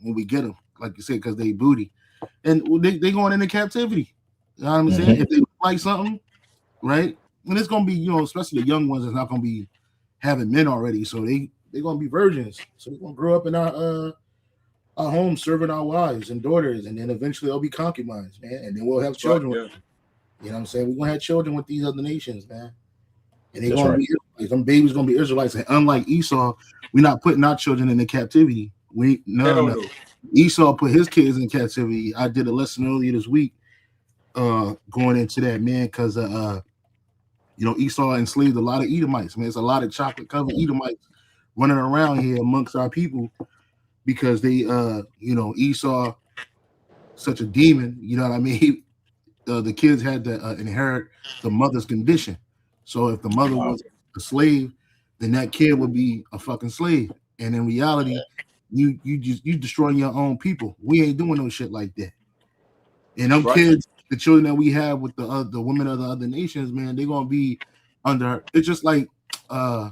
we get them, like you said, because they booty, and they going into captivity. You know what I'm saying? If they like something, right? And it's gonna be, especially the young ones, that's not gonna be having men already, so they're gonna be virgins. So they're gonna grow up in our home serving our wives and daughters, and then eventually they'll be concubines, man. And then we'll have children with them. You know what I'm saying? We're gonna have children with these other nations, man. And they're gonna be Israelites. Them babies gonna be Israelites. And unlike Esau, we're not putting our children into captivity. No. Esau put his kids in captivity. I did a lesson earlier this week, going into that, man, because Esau enslaved a lot of Edomites, man. It's a lot of chocolate covered Edomites running around here amongst our people because they Esau, such a demon, you know what I mean? The kids had to inherit the mother's condition. So if the mother was a slave, then that kid would be a fucking slave. And in reality, you destroying your own people. We ain't doing no shit like that. And them kids, the children that we have with the women of the other nations, man, they're gonna be under. It's just like, they're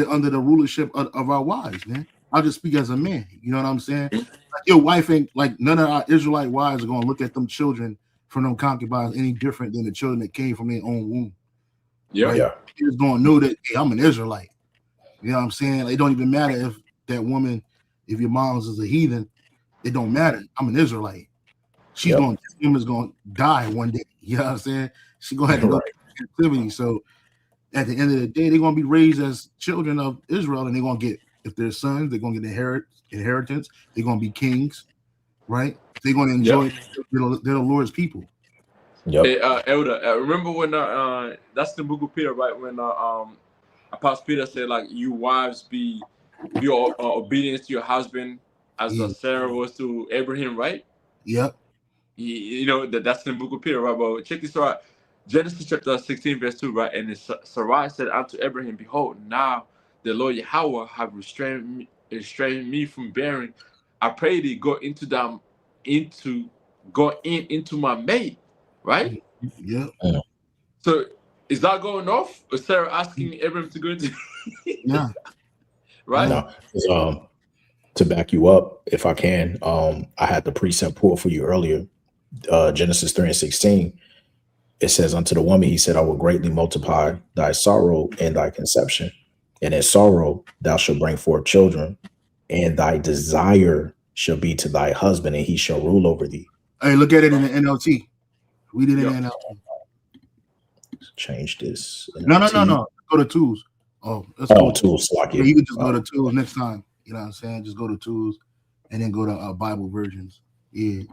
under the rulership of our wives, man. I'll just speak as a man. You know what I'm saying? Like your wife ain't like none of our Israelite wives are gonna look at them children from them concubines any different than the children that came from their own womb. They're gonna know that, hey, I'm an Israelite. You know what I'm saying? It don't even matter if that woman, if your mom's is a heathen, it don't matter. I'm an Israelite. She's going to die one day. You know what I'm saying? She's gonna have to go to captivity. So at the end of the day, they're gonna be raised as children of Israel, and they're gonna get, if they're sons, they're gonna get inheritance. They're gonna be kings, right? They're gonna enjoy. They're the Lord's people. Hey, Elder, remember when that's the book of Peter, right? When Apostle Peter said, like, you wives be obedient to your husband as Sarah was to Abraham, right? Yep. That's in the book of Peter, right? But check this out. Genesis chapter 16, verse 2, right? And Sarai said unto Abraham, behold, now the Lord Yahweh have restrained me from bearing. I pray thee go into my maid, right? Yeah. So is that going off? Or Sarah asking Abraham to go into? Yeah. Right. No. To back you up, if I can, I had the precept pulled for you earlier. Genesis 3:16. It says, unto the woman, he said, I will greatly multiply thy sorrow and thy conception. And in sorrow, thou shalt bring forth children, and thy desire shall be to thy husband, and he shall rule over thee. Hey, look at it in the NLT. We did it in the NLT. Change this. No. Go to tools. Let's go to tools. Yeah, you can just go to tools next time. You know what I'm saying? Just go to tools and then go to Bible versions. Yeah.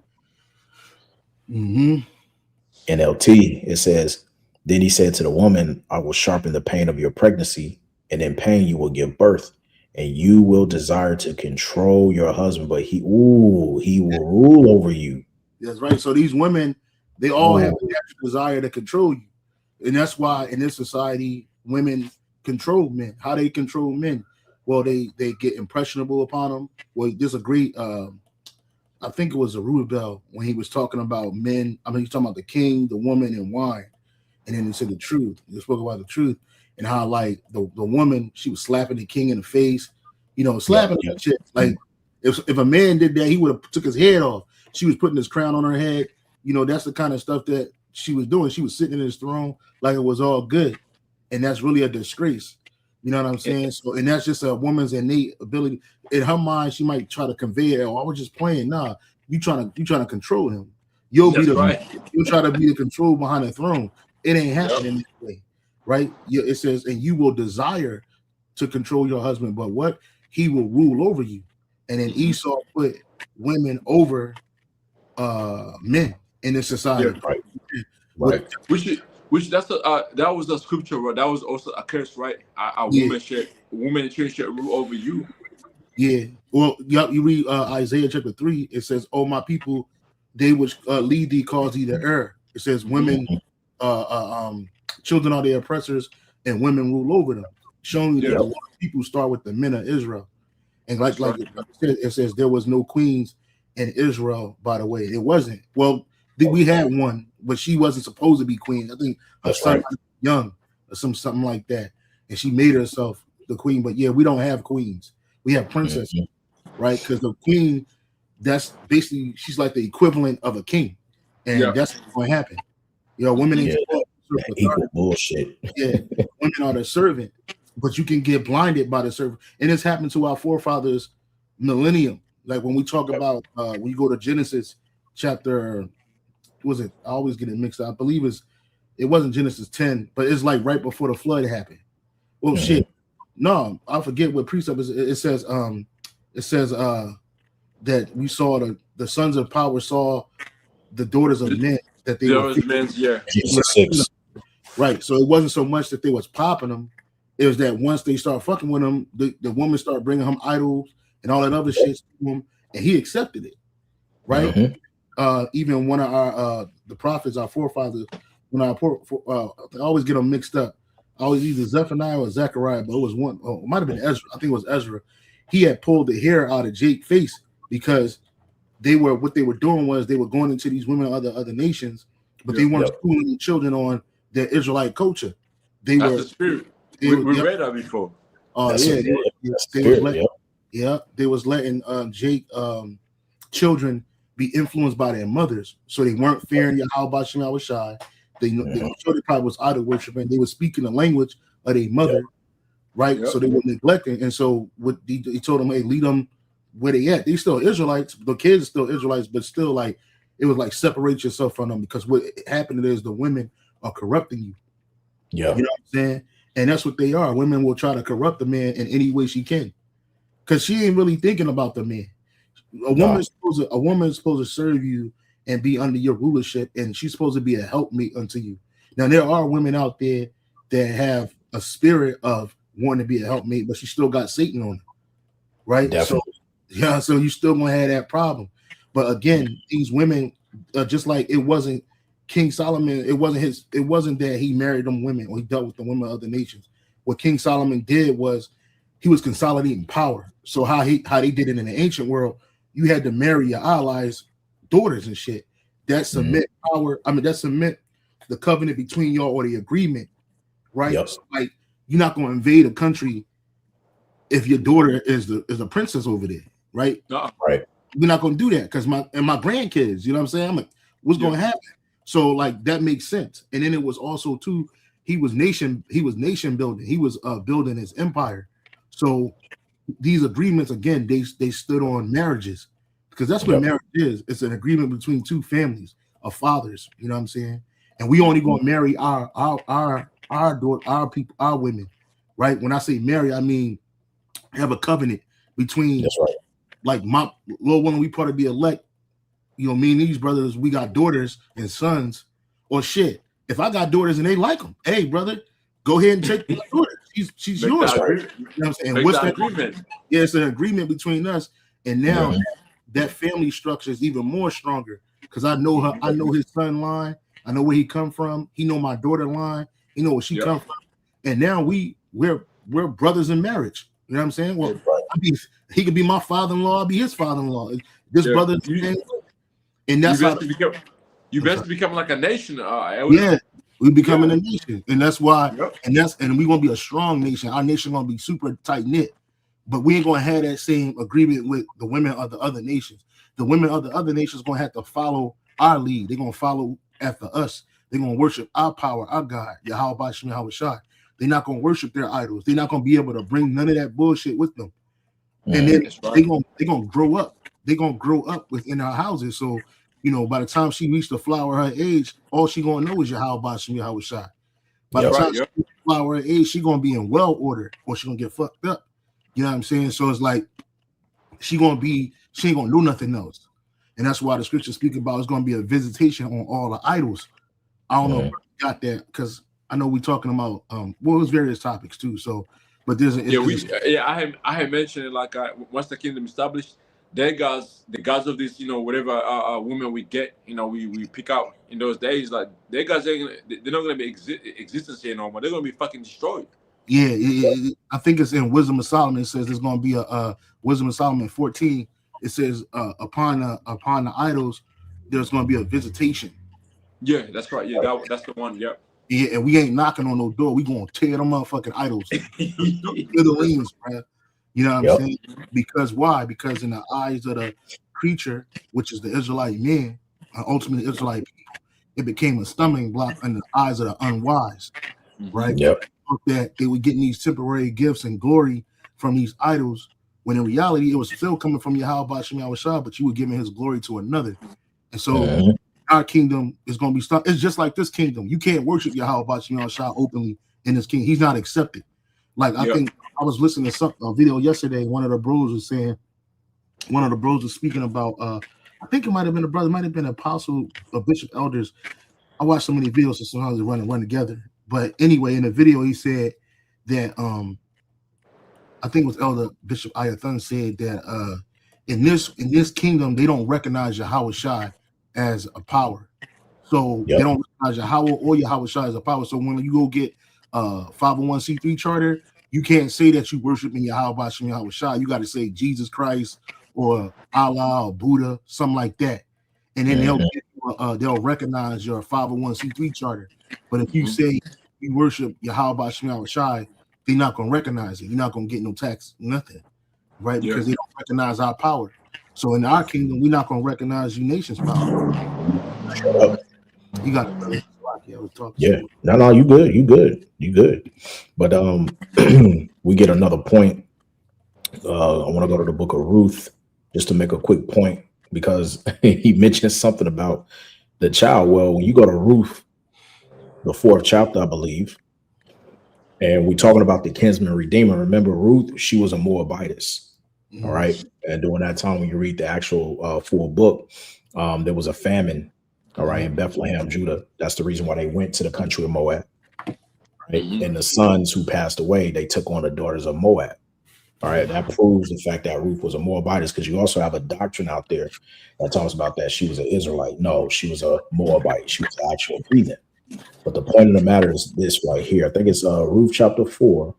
NLT, it says, then he said to the woman, I will sharpen the pain of your pregnancy, and in pain you will give birth, and you will desire to control your husband, but he will rule over you. That's right. So these women, they all have a natural desire to control you. And that's why in this society, women control men. How they control men? Well, they get impressionable upon them. Well, there's a great I think it was a Rubel when he was talking about men. I mean, he's talking about the king, the woman, and wine. And then he said the truth. He spoke about the truth and how, like, the woman, she was slapping the king in the face, slapping that shit. Like, if a man did that, he would have took his head off. She was putting his crown on her head. That's the kind of stuff that she was doing. She was sitting in his throne like it was all good. And that's really a disgrace. You know what I'm saying? So, and that's just a woman's innate ability. In her mind, she might try to convey it. Oh, I was just playing. Nah, you trying to control him. You'll try to be the control behind the throne. It ain't happening that way, right? It says, and you will desire to control your husband, but what? He will rule over you. And then Esau put women over men in this society. Yeah, right. Which that was the scripture, right? That was also a curse, right? A woman should rule over you. Yeah. Well, you read Isaiah chapter 3. It says, "Oh my people, they which lead thee cause thee to err." It says, "Women, children are their oppressors, and women rule over them." Showing you that a lot of people start with the men of Israel, and like it says, there was no queens in Israel. By the way, it wasn't. Well, we had one, but she wasn't supposed to be queen. I think her son was young or something like that, and she made herself the queen. But yeah, we don't have queens. We have princesses, right? Because the queen, that's basically she's like the equivalent of a king, and that's what's going to happen. Women ain't equal bullshit. Yeah, women are the servant, but you can get blinded by the servant, and it's happened to our forefathers millennium. Like when we talk about when you go to Genesis chapter, was it? I always get it mixed up. I believe it wasn't Genesis 10, but it's like right before the flood happened. Well, shit. No, I forget what precept is. It says that we saw the sons of power saw the daughters of men that they were men's, right. So it wasn't so much that they was popping them. It was that once they start fucking with him, the woman started bringing him idols and all that other shit to him, and he accepted it. Right. Even one of our the prophets, our forefathers, when I always get them mixed up. I was either Zephaniah or Zechariah, but it was one. Oh, it might have been Ezra. I think it was Ezra. He had pulled the hair out of Jake's face because what they were doing was they were going into these women of other nations, but they weren't schooling the children on their Israelite culture. That's the spirit. We read that before. They was letting Jake children be influenced by their mothers, so they weren't fearing Yahweh Shem Yahushai. They probably was idol worshiping. They were speaking the language of their mother, right? So they were neglecting, and so what he told them, hey, lead them where they at. They still Israelites. The kids are still Israelites, but still, like, it was like separate yourself from them, because what happened is the women are corrupting you. Yeah, you know what I'm saying? And that's what they are. Women will try to corrupt the man in any way she can, because she ain't really thinking about the man. A woman is supposed to serve you and be under your rulership, and she's supposed to be a helpmate unto you. Now, there are women out there that have a spirit of wanting to be a helpmate, but she still got Satan on her, right? Definitely. So you still gonna have that problem. But again, these women, just like it wasn't King Solomon, it wasn't that he married them women or he dealt with the women of other nations. What King Solomon did was he was consolidating power. So how they did it in the ancient world, you had to marry your allies' daughters and shit. That cement power. I mean, that cement the covenant between y'all, or the agreement, right? So, like, you're not going to invade a country if your daughter is a princess over there, right? No. Right. We're not going to do that because my grandkids, you know what I'm saying? I'm like, what's going to happen? So, like, that makes sense. And then it was also too, he was nation building. He was building his empire. So these agreements, again, they stood on marriages, because that's what marriage is. It's an agreement between two families of fathers. You know what I'm saying? And we only gonna marry our daughter, our people, our women, right? When I say marry, I mean have a covenant between. That's right. Like my little one, we part of the elect. You know, me and these brothers, we got daughters and sons, or shit. If I got daughters and they like them, hey brother, go ahead and take my daughter. She's yours. Right? You know what I'm saying? What's that agreement? Yeah, it's an agreement between us, and now that family structure is even more stronger, because I know her. I know his son line. I know where he come from. He know my daughter line. He know where she come from. And now we're brothers in marriage. You know what I'm saying? Well, he could be my father-in-law. I'll be his father-in-law. This brother, and that's how you best become like a nation. We becoming a nation, and that's why. And we're gonna be a strong nation. Our nation gonna be super tight knit. But we ain't gonna have that same agreement with the women of the other nations. The women of the other nations gonna have to follow our lead. They're gonna follow after us. They're gonna worship our power, our God, Yahweh Shem Yahushai. They're not gonna worship their idols. They're not gonna be able to bring none of that bullshit with them. And then they're gonna grow up. They're gonna grow up within our houses. So, you know, by the time she reached the flower of her age, all she gonna know is Yahweh Shem Yahushai. By the time she reached the flower of her age, she gonna be in well order, or she gonna get fucked up. You know what I'm saying? So it's like she ain't gonna do nothing else. And that's why the scriptures speak about it's gonna be a visitation on all the idols. I don't know if you got that, because I know we're talking about there's various topics too. So, but there's I had mentioned it, like once the kingdom established, the gods of this, you know, whatever women we get, you know, we pick out in those days, like their gods they're not gonna be existence here no more. They're gonna be fucking destroyed. Yeah, I think it's in Wisdom of Solomon. It says there's going to be a Wisdom of Solomon 14. It says upon the idols, there's going to be a visitation. Yeah, that's right. Yeah, that's the one. Yeah. Yeah, and we ain't knocking on no door. We going to tear them motherfucking idols. The leans, man. You know what I'm saying? Because why? Because in the eyes of the creature, which is the Israelite man, ultimately Israelite people, it became a stumbling block in the eyes of the unwise, right? Yep. That they were getting these temporary gifts and glory from these idols, when in reality it was still coming from Yahweh Shem Yahushua, but you were giving his glory to another. And so our kingdom is going to be stuck. It's just like this kingdom. You can't worship Yahweh Shem Yahushua openly in this kingdom. He's not accepted. Like I think I was listening to a video yesterday. One of the bros was speaking about I think it might have been a brother, might have been an apostle or bishop elders. I watched so many videos, so sometimes they run together. But anyway, in the video he said that I think it was Elder Bishop Ayathun said that in this kingdom they don't recognize Yahweh Shai as a power. So they don't recognize Yahweh or Yahweh Shai as a power. So when you go get 501c3 charter, you can't say that you worshiping Yahweh Shem Yahweh Shai. You got to say Jesus Christ or Allah or Buddha, something like that. And then they'll recognize your 501c3 charter. But if you say you worship Yahweh Shem Yahweh Shai, they're not going to recognize it. You're not going to get no tax, nothing, right? Because they don't recognize our power. So in our kingdom, we're not going to recognize you nations' power. You got it. Yeah. No, you good. But we get another point. I want to go to the book of Ruth just to make a quick point, because he mentioned something about the child. Well, when you go to Ruth, the 4th chapter, I believe, and we're talking about the kinsman redeemer. Remember, Ruth, she was a Moabitess. All right. And during that time, when you read the actual full book, there was a famine, all right, in Bethlehem, Judah. That's the reason why they went to the country of Moab. Right? And the sons who passed away, they took on the daughters of Moab. All right. That proves the fact that Ruth was a Moabitess, because you also have a doctrine out there that talks about that she was an Israelite. No, she was a Moabite. She was an actual heathen. But the point of the matter is this right here. I think it's Ruth chapter 4.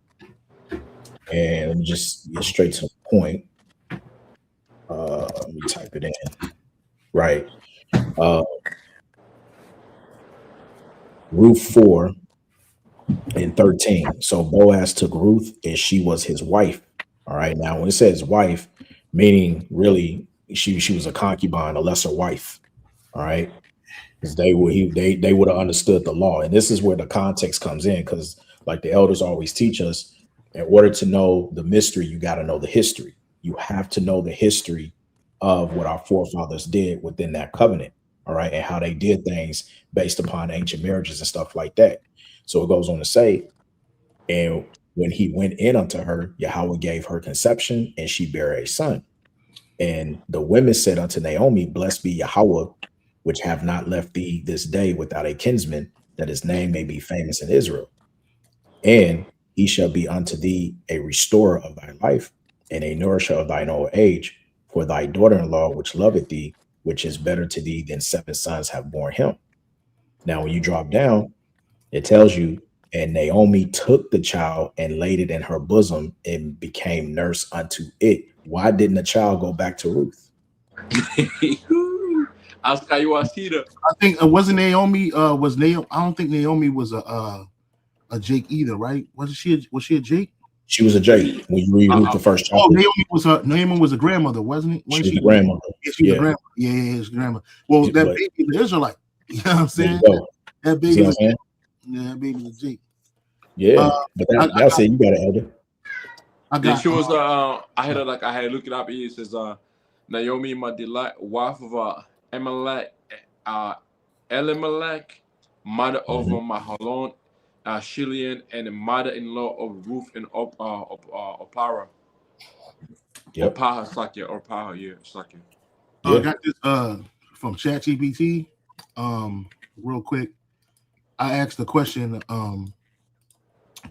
And let me just get straight to the point. Let me type it in. Right. Ruth 4 and 13. So Boaz took Ruth, and she was his wife. All right. Now, when it says wife, meaning really she was a concubine, a lesser wife. All right. Because they would have understood the law. And this is where the context comes in, because like the elders always teach us, in order to know the mystery, you got to know the history. You have to know the history of what our forefathers did within that covenant. All right. And how they did things based upon ancient marriages and stuff like that. So it goes on to say, and when he went in unto her, Yahweh gave her conception, and she bare a son. And the women said unto Naomi, blessed be Yahweh, which have not left thee this day without a kinsman, that his name may be famous in Israel. And he shall be unto thee a restorer of thy life, and a nourisher of thine old age, for thy daughter-in-law, which loveth thee, which is better to thee than 7 sons have borne him. Now, when you drop down, it tells you, and Naomi took the child and laid it in her bosom and became nurse unto it. Why didn't the child go back to Ruth? I think wasn't Naomi was Naomi. I don't think Naomi was a Jake either, right? Was she a Jake? She was a Jake. When you read Ruth, the first chapter. Oh, Naomi was a grandmother, wasn't it? She was a grandmother. Yeah, she was a grandmother. Yeah, she was a grandmother. Well, that baby is an Israelite. You know what I'm saying? That baby is that baby is Jake. Yeah, but that's it. You got an elder. She was I had to look it up. It says Naomi Madilat, wife of Elimelech, mother of Mahalon, Shilian, and the mother-in-law of Ruth and Opara. Yep. Opaha, yeah. I got this from ChatGPT. Real quick, I asked the question,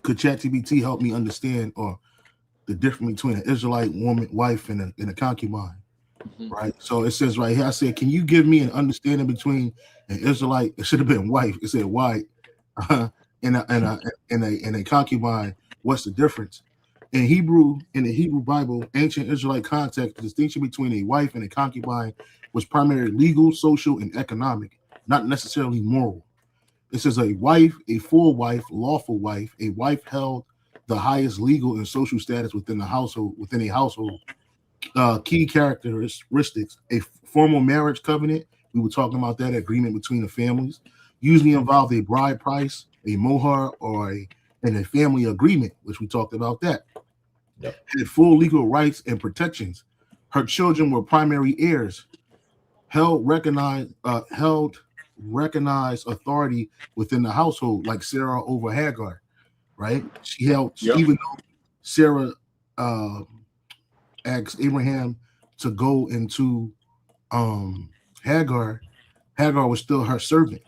could ChatGPT help me understand or the difference between an Israelite woman, wife, and a concubine? Right. So it says right here, I said, can you give me an understanding between an Israelite? It should have been wife. It said white, and a concubine. What's the difference? In the Hebrew Bible, ancient Israelite context, the distinction between a wife and a concubine was primarily legal, social, and economic, not necessarily moral. It says a wife, a full wife, lawful wife, a wife held the highest legal and social status within a household. Key characteristics: a formal marriage covenant. We were talking about that agreement between the families. Usually involved a bride price, a mohar, and a family agreement, which we talked about that. Yep. Had full legal rights and protections. Her children were primary heirs. Held recognized authority within the household, like Sarah over Hagar, right? She held, even though Sarah asked Abraham to go into Hagar was still her servant,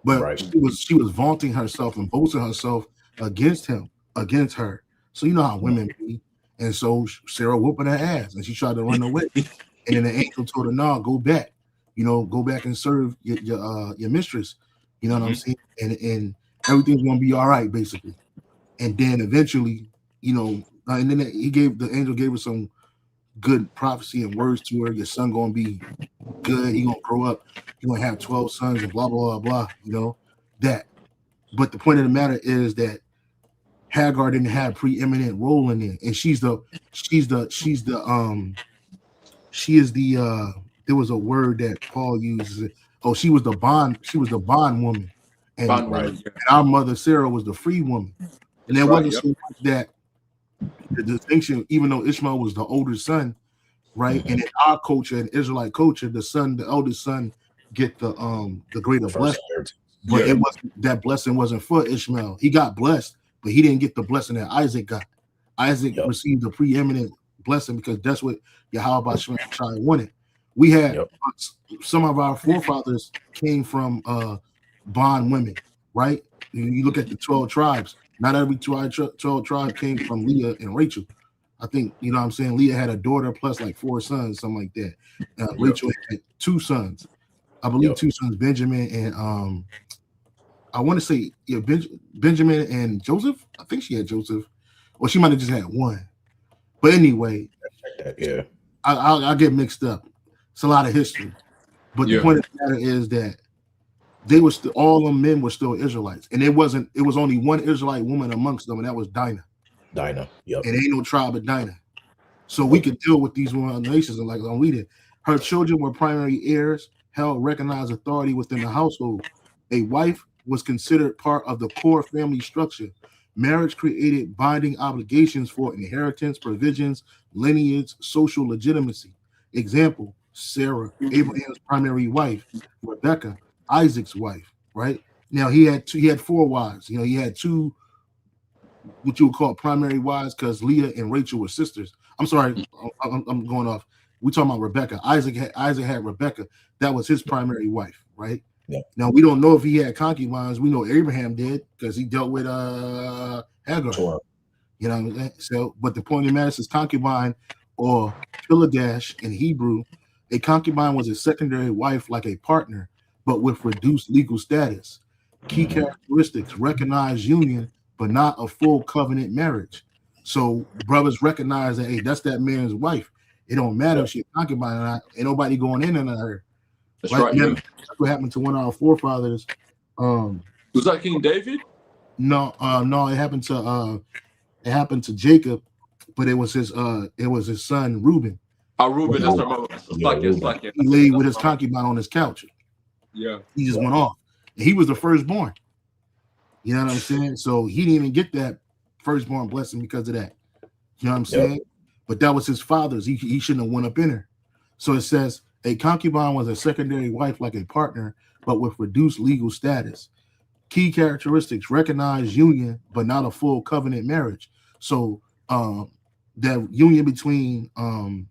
but she was vaunting herself and boasting herself against her. So you know how women be, and so Sarah whooping her ass, and she tried to run away, and then the angel told her, "No, go back, go back and serve your mistress." You know what I'm saying? And everything's gonna be all right, basically. And then eventually, and then the angel gave her some good prophecy and words to her. Your son gonna be good. He gonna grow up. He gonna have 12 sons and blah blah blah blah. That. But the point of the matter is that Hagar didn't have preeminent role in it, and she is the there was a word that Paul uses. Oh, she was the bond woman, and our mother Sarah was the free woman. And there wasn't so much that the distinction, even though Ishmael was the older son, right? And in our culture, in Israelite culture, the eldest son, get the greater blessing. But it wasn't, that blessing wasn't for Ishmael. He got blessed, but he didn't get the blessing that Isaac got. Isaac received the preeminent blessing because that's what Yahweh Shai wanted. We had some of our forefathers came from bond women, right? You look at the 12 tribes. Not every 12 tribe came from Leah and Rachel. I think, you know what I'm saying? Leah had a daughter plus like 4 sons, something like that. Rachel had 2 sons. I believe 2 sons, Benjamin and I want to say Benjamin and Joseph. I think she had Joseph, or she might have just had 1. But anyway, I get mixed up. It's a lot of history, but the point of the matter is that they were all them men were still Israelites, and it was only one Israelite woman amongst them, and that was Dinah. And ain't no tribe of Dinah, so we could deal with these one nations. And like I'm reading, her children were primary heirs, held recognized authority within the household. A wife was considered part of the core family structure. Marriage created binding obligations for inheritance, provisions, lineage, social legitimacy. Example: Sarah, Abraham's primary wife; Rebecca, Isaac's wife. Right now, he had 4 wives. He had 2, what you would call primary wives, because Leah and Rachel were sisters. I'm sorry, I'm going off. We're talking about Rebecca. Isaac had Rebecca. That was his primary wife, right? Now we don't know if he had concubines. We know Abraham did because he dealt with Hagar. You know what I'm saying? So, but the point of the matter is concubine, or piladash in Hebrew, a concubine was a secondary wife like a partner, but with reduced legal status. Key characteristics: recognized union, but not a full covenant marriage. So brothers recognize that, hey, that's that man's wife. It don't matter if she's a concubine or not. Ain't nobody going in on her. That's right. That's what happened to one of our forefathers. Was that King David? No, it happened to Jacob, but it was his son Reuben. Reuben, that's right. He laid with his concubine on his couch. Yeah, he just went off. And he was the firstborn. You know what I'm saying? So he didn't even get that firstborn blessing because of that. You know what I'm saying? But that was his father's. He shouldn't have went up in her. So it says a concubine was a secondary wife like a partner, but with reduced legal status. Key characteristics: recognized union, but not a full covenant marriage. So that union between who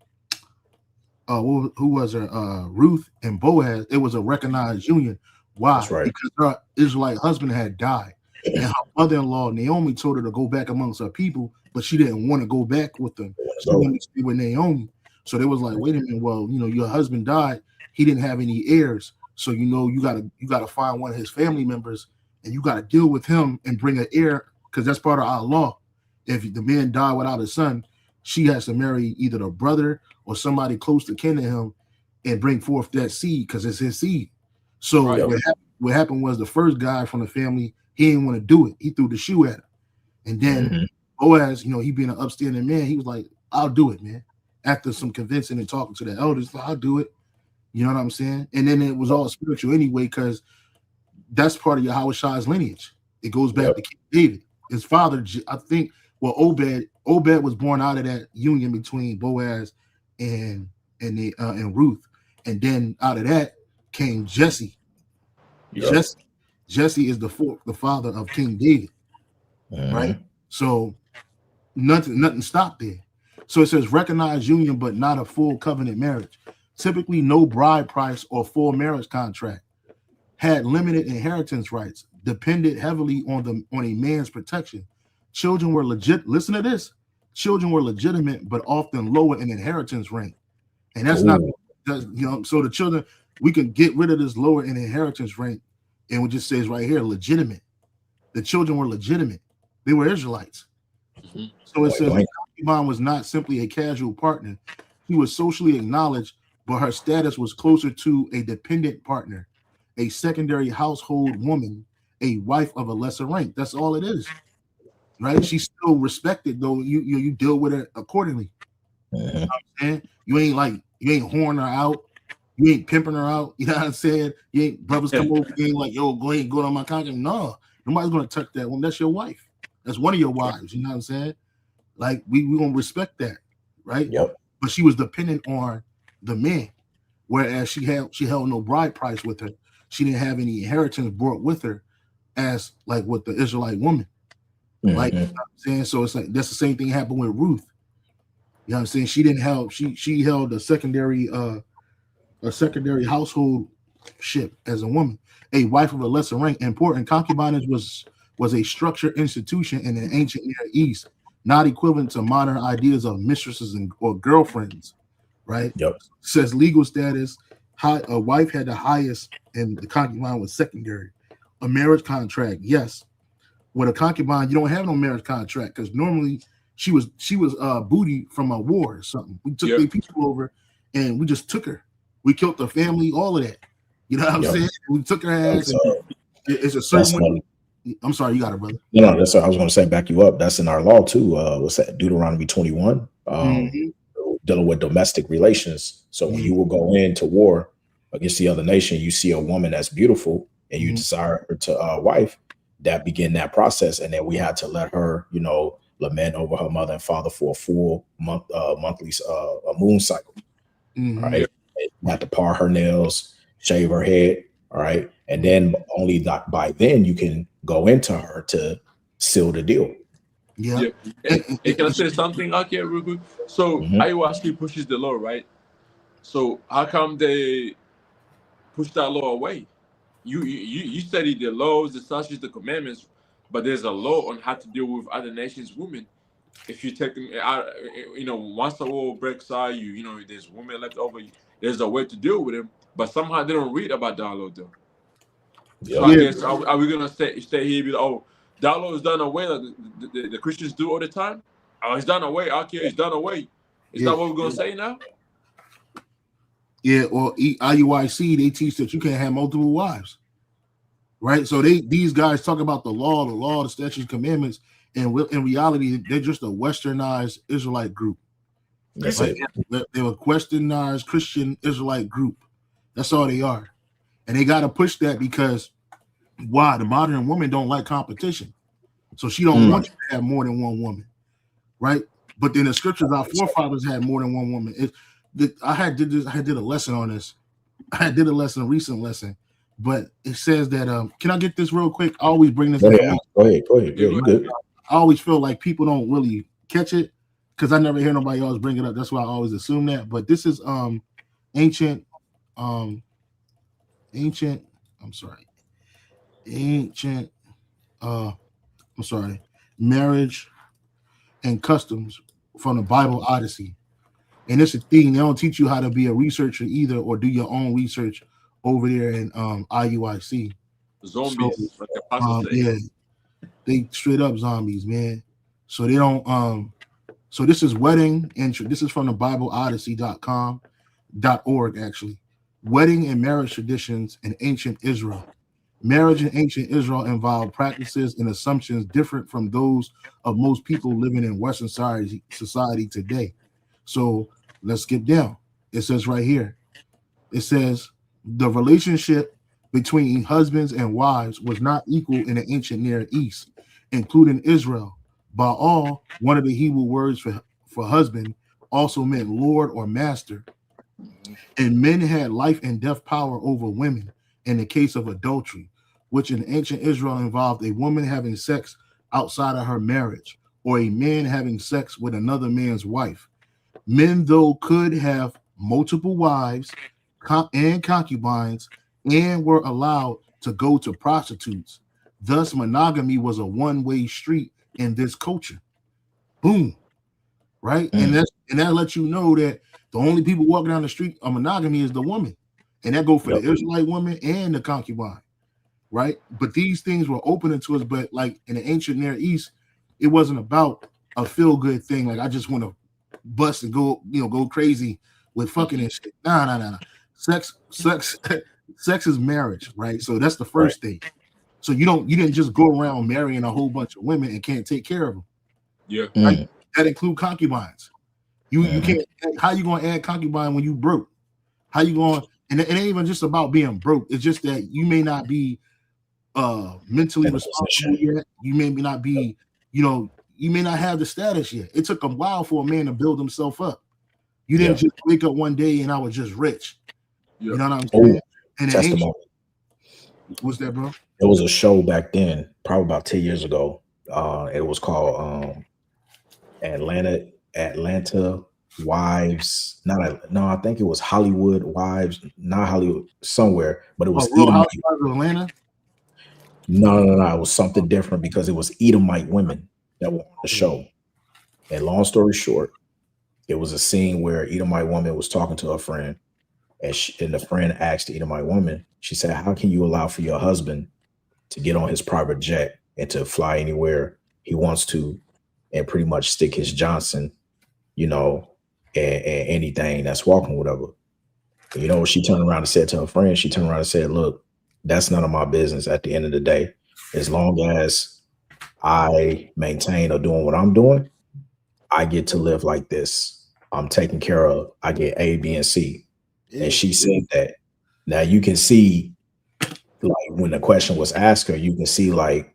was her? Ruth and Boaz, it was a recognized union. Why? That's right. Because her Israelite husband had died. And her mother-in-law, Naomi, told her to go back amongst her people, but she didn't want to go back with them. She wanted to stay with Naomi. So they was like, wait a minute, well, your husband died. He didn't have any heirs. So you gotta find one of his family members, and you gotta deal with him and bring an heir, because that's part of our law. If the man died without a son, she has to marry either the brother or somebody close to kin to him and bring forth that seed, because it's his seed. So what happened was the first guy from the family, he didn't want to do it. He threw the shoe at her. And then Boaz, he being an upstanding man, he was like, I'll do it, man. After some convincing and talking to the elders, like, I'll do it. You know what I'm saying? And then it was all spiritual anyway, because that's part of Yahweh lineage. It goes back to King David. His father, I think, Obed was born out of that union between Boaz and Ruth. And then out of that came Jesse. Yep. Jesse is the father of King David. Right? So nothing stopped there. So it says recognize union, but not a full covenant marriage. Typically, no bride price or full marriage contract. Had limited inheritance rights. Depended heavily on a man's protection. Children were legit. Listen to this. Children were legitimate, but often lower in inheritance rank. And that's not, so the children, we can get rid of this lower in inheritance rank, and it just says right here, legitimate. The children were legitimate. They were Israelites. So it says the concubine was not simply a casual partner. She was socially acknowledged, but her status was closer to a dependent partner, a secondary household woman, a wife of a lesser rank. That's all it is, right? She's still respected, though. You deal with her accordingly. You know what I'm saying? You ain't horning her out. You ain't pimping her out. You know what I'm saying? You ain't brothers come over, you ain't like, yo, go ahead and go on my contract. No, nobody's gonna touch that one. That's your wife. That's one of your wives. You know what I'm saying? Like we gonna respect that, right? Yep. But she was dependent on the man, whereas she held no bride price with her. She didn't have any inheritance brought with her, as like with the Israelite woman. Like, you know what I'm saying? So it's like that's the same thing happened with Ruth. You know what I'm saying? She didn't have she held a secondary householdship as a woman, a wife of a lesser rank. Important concubinage was a structured institution in the ancient Near East, not equivalent to modern ideas of mistresses or girlfriends, right? Yep. Says legal status, a wife had the highest and the concubine was secondary. A marriage contract, yes. With a concubine, you don't have no marriage contract because normally she was booty from a war or something. We took their people over and we just took her. We killed the family, all of that. You know what I'm saying? We took her ass. It's a certain way. I'm sorry, you got it, brother. No, that's what I was going to say. Back you up. That's in our law too. What's that? Deuteronomy 21, dealing with domestic relations. So when you will go into war against the other nation, you see a woman that's beautiful and you desire her to wife. That begin that process, and then we had to let her, lament over her mother and father for a full monthly moon cycle. Right? You had to par her nails, shave her head. All right. And then only by then you can go into her to seal the deal. Yeah. And can I say something out here real quick? So Ayahuasca pushes the law, right? So how come they push that law away? You study the laws, the statutes, the commandments, but there's a law on how to deal with other nations' women. If you take them out, once the war breaks out, there's women left over. There's a way to deal with them, but somehow they don't read about that law though. So I guess are we gonna stay here? That law is done away like the Christians do all the time. Oh, it's done away. Okay, it's done away. Is that what we're gonna say now? Yeah, or IUIC, they teach that you can't have multiple wives, right? So these guys talk about the law, the statutes, commandments, and in reality, they're just a westernized Israelite group. That's it. They're a westernized Christian Israelite group. That's all they are, and they got to push that because why? The modern woman don't like competition, so she don't want you to have more than one woman, right? But then the scriptures, our forefathers had more than one woman. I did a lesson on this. I did a recent lesson, but it says that can I get this real quick? I always bring this up. Go ahead. Yeah, you good. I always feel like people don't really catch it because I never hear nobody else bring it up. That's why I always assume that. But this is ancient marriage and customs from the Bible Odyssey. And it's a thing. They don't teach you how to be a researcher either, or do your own research over there in IUIC. Zombies, they straight up zombies, man. So they don't. So this is wedding and this is from the BibleOdyssey.com.org actually. Wedding and marriage traditions in ancient Israel. Marriage in ancient Israel involved practices and assumptions different from those of most people living in Western society today. So let's skip down. It says right here, it says the relationship between husbands and wives was not equal in the ancient Near East, including Israel. Baal, one of the Hebrew words for husband, also meant Lord or master. And men had life and death power over women in the case of adultery, which in ancient Israel involved a woman having sex outside of her marriage or a man having sex with another man's wife. Men, though, could have multiple wives and concubines and were allowed to go to prostitutes. Thus, monogamy was a one-way street in this culture. Boom. Right? And that lets you know that the only people walking down the street of monogamy is the woman. And that go for the Israelite woman and the concubine. Right? But these things were open to us, but like in the ancient Near East, it wasn't about a feel-good thing. Like I just want to bust and go crazy with fucking and shit. Nah. Sex is marriage, right? So that's the first thing. So you didn't just go around marrying a whole bunch of women and can't take care of them. Yeah. Right? That include concubines. You can't. How you gonna add concubine when you broke? How you going? And it ain't even just about being broke. It's just that you may not be mentally responsible yet. You may not be, you may not have the status yet. It took a while for a man to build himself up. You didn't just wake up one day and I was just rich. You know what I'm saying? And testimony. What's that, bro? There was a show back then, probably about 10 years ago. It was called Atlanta Wives. I think it was Hollywood Wives, not Hollywood, somewhere, but it was Housewives of Atlanta. No. It was something different because it was Edomite women that were on the show. And long story short, it was a scene where Edomite woman was talking to her friend, and the friend asked the Edomite woman, she said, "How can you allow for your husband to get on his private jet and to fly anywhere he wants to and pretty much stick his Johnson, and anything that's walking, whatever?" She turned around and said to her friend, she turned around and said, "Look, that's none of my business at the end of the day. As long as I maintain or doing what I'm doing, I get to live like this. I'm taken care of. I get A, B, and C." And she said that. Now you can see, like, when the question was asked her, you can see, like,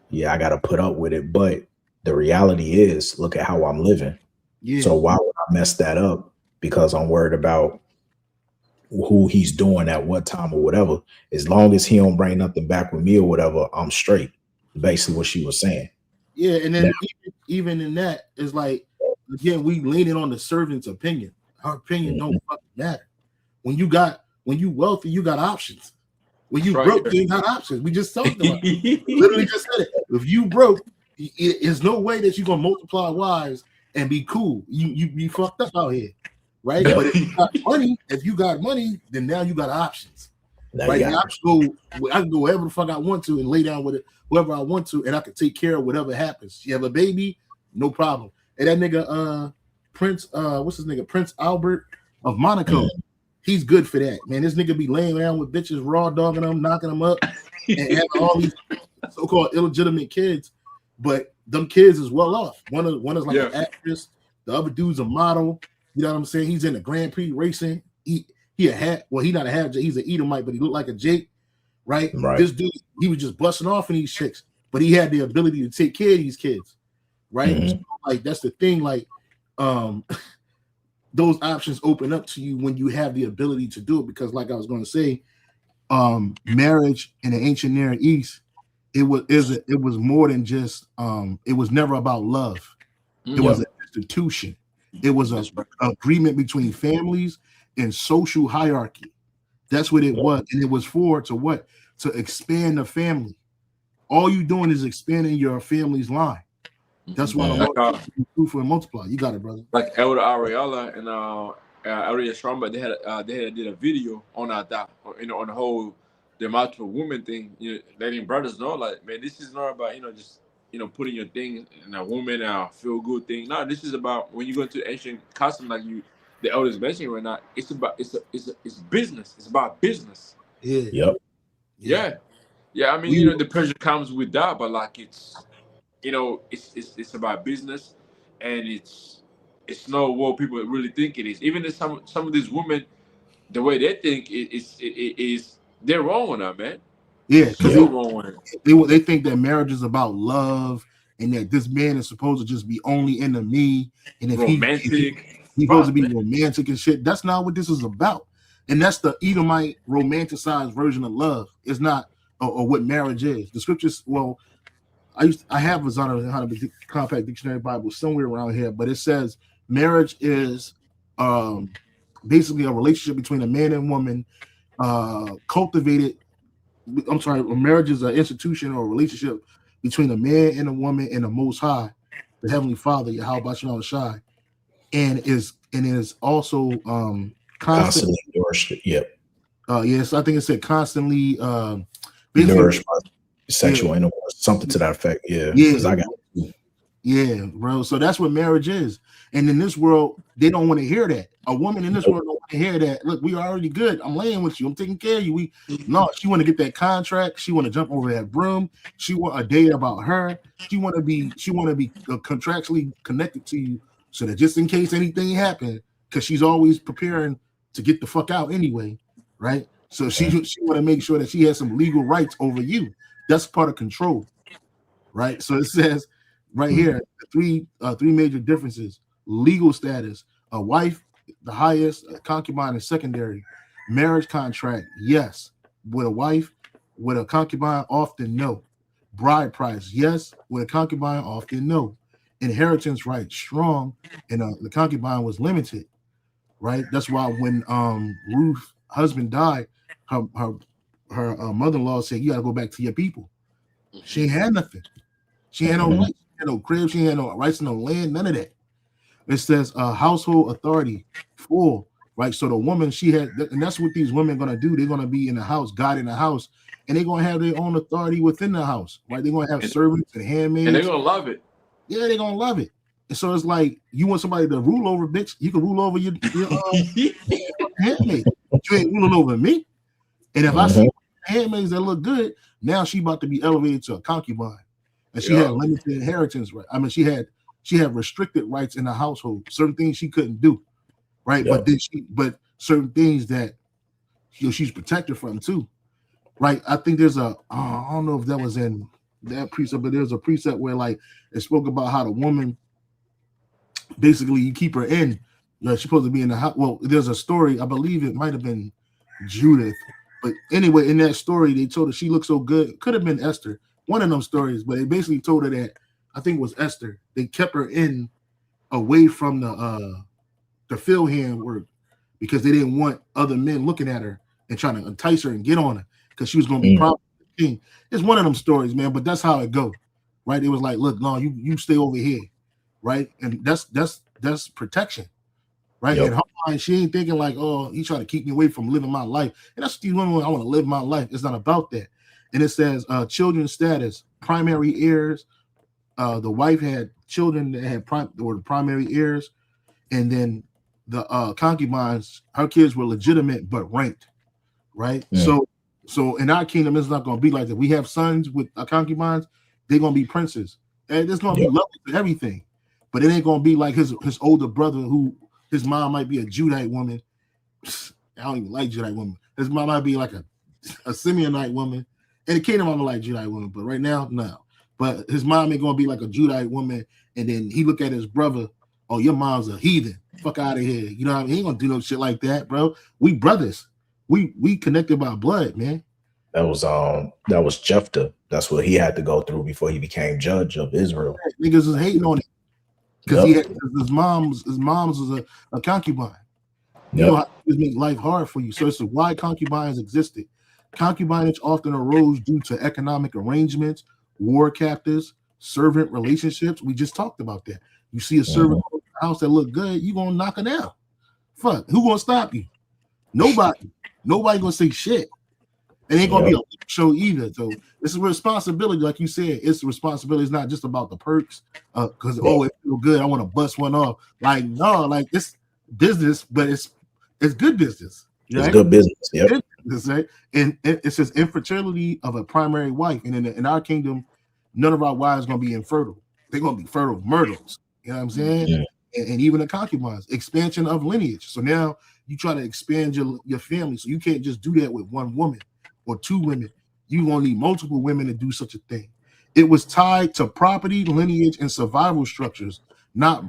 yeah, I got to put up with it. But the reality is, look at how I'm living. Yeah. So why would I mess that up? Because I'm worried about who he's doing at what time or whatever. As long as he don't bring nothing back with me or whatever, I'm straight. Basically what she was saying. Yeah, and then even in that is like, again, we leaning on the servant's opinion. Our opinion don't fucking matter. When you wealthy, you got options. When you broke, you ain't got options. We just talked about it. Literally just said it. If you broke, there's no way that you're gonna multiply wives and be cool. You fucked up out here, right? But if you got money, then now you got options. Right now, I can go wherever the fuck I want to and lay down with it, whoever I want to, and I can take care of whatever happens. You have a baby, no problem. And that nigga, Prince, what's his nigga, Prince Albert of Monaco. He's good for that, man. This nigga be laying around with bitches, raw dogging them, knocking them up, and having all these so-called illegitimate kids. But them kids is well off. One is like an actress. The other dude's a model. You know what I'm saying? He's in the Grand Prix racing. He not a half. He's an Edomite, but he looked like a Jake, right? This dude, he was just busting off in these chicks, but he had the ability to take care of these kids, right? So, like, that's the thing. Like, those options open up to you when you have the ability to do it. Because, like I was going to say, marriage in the ancient Near East, it was more than just. It was never about love. It was an institution. It was an agreement between families and social hierarchy. That's what it was, and it was to expand the family. All you doing is expanding your family's line. That's why the Lord fruitful and multiply. You got it, brother. Like Elder Ariella and Elder Stromberg, they did a video on that, on the whole the multiple woman thing. Letting brothers know, like, man, this is not about just putting your thing in a woman feel good thing. No, this is about when you go into ancient custom, like the elders mentioning right now. It's business. It's about business. Yeah. Yeah. Yeah, I mean, We the pressure comes with that, but like it's it's about business, and it's not what people really think it is. Even if some of these women, the way they think is they're wrong on that, man. yeah, because Super wrong on it. they think that marriage is about love and that this man is supposed to just be only into me, and if Romantic, he's supposed to fuck, be man. romantic and shit. That's not what this is about, and that's the Edomite romanticized version of love. It's not or what marriage is. The scriptures, well, I have a Zonda Compact Dictionary Bible somewhere around here, but it says marriage is basically a relationship between a man and woman, cultivated. I'm sorry, marriage is an institution or a relationship between a man and a woman and the Most High, the Heavenly Father, Yahweh Shalom Shai, and is also constant. Constantly nourished. Yep. Yes, I think it said constantly basically Nourished by sexual yeah, intercourse, something to that effect. Yeah. yeah, Because I got yeah, bro. So that's what marriage is. And in this world, they don't want to hear that. A woman in this world don't want to hear that. Look, we are already good. I'm laying with you. I'm taking care of you. She want to get that contract. She want to jump over that broom. She want a date about her. She want to be contractually connected to you, so that just in case anything happens, because she's always preparing to get the fuck out anyway, right? So she want to make sure that she has some legal rights over you. That's part of control, right? So it says right here, three major differences: legal status, a wife, the highest; a concubine is secondary. Marriage contract, yes. With a wife, with a concubine, often no. Bride price, yes. With a concubine, often no. Inheritance right, strong, and the concubine was limited, right? That's why when Ruth's husband died, her mother-in-law said, "You got to go back to your people." She ain't had nothing. She had no rights. She had no crib. She had no rights to no land. None of that. It says household authority, full, right? So the woman, she had, and that's what these women are going to do. They're going to be in the house, God in the house, and they're going to have their own authority within the house, right? They're going to have servants and handmaids. And they're going to love it. Yeah, they're going to love it. And so it's like, you want somebody to rule over, bitch, you can rule over your handmaid. You ain't ruling over me. And if I see handmaids that look good, now she about to be elevated to a concubine. And she had limited inheritance, right? I mean, she had restricted rights in the household, certain things she couldn't do, right? Yep. But certain things that she's protected from too, right? I think there's I don't know if that was in that precept, but there's a precept where like it spoke about how the woman basically you keep her in, she's supposed to be in the house. Well, there's a story, I believe it might have been Judith, but anyway, in that story they told her she looked so good. It could have been Esther. One of them stories, but they basically told her that I think it was Esther. They kept her in away from the field hand work because they didn't want other men looking at her and trying to entice her and get on her because she was going to be probably the king. It's one of them stories, man. But that's how it go, right? It was like, look, no, you stay over here, right? And that's protection, right? Yep. In her mind, she ain't thinking like, oh, he trying to keep me away from living my life. And that's these women. I want to live my life. It's not about that. And it says children's status, primary heirs. The wife had children that had were the primary heirs, and then the concubines, her kids were legitimate but ranked, right? Yeah. So in our kingdom, it's not going to be like that. We have sons with concubines; they're going to be princes, and it's going to be lovely for everything. But it ain't going to be like his older brother, who his mom might be a Judite woman. I don't even like Judite women. His mom might be like a Simeonite woman. In the kingdom, I'm like Judite woman, but right now, no. But his mom ain't gonna be like a Judite woman, and then he look at his brother. Oh, your mom's a heathen. Fuck out of here. You know what I mean? He ain't gonna do no shit like that, bro. We brothers. We connected by blood, man. That was Jephthah. That's what he had to go through before he became judge of Israel. Niggas is hating on it because his mom's was a concubine. You know how it make life hard for you. So it's why concubines existed. Concubinage often arose due to economic arrangements, war captives, servant relationships. We just talked about that. You see a servant in the house that look good, you gonna knock her down. Fuck, who gonna stop you? Nobody. Nobody gonna say shit. It ain't gonna be a show either. So it's a responsibility, like you said. It's a responsibility. It's not just about the perks. Because it feel good. I want to bust one off. Like no, like it's business, but it's good business. It's good business. Yep. Right? And it says infertility of a primary wife. And in our kingdom, none of our wives going to be infertile. They're going to be fertile myrtles. You know what I'm saying? Yeah. And even the concubines, expansion of lineage. So now you try to expand your family. So you can't just do that with one woman or two women. You going to need multiple women to do such a thing. It was tied to property, lineage, and survival structures, not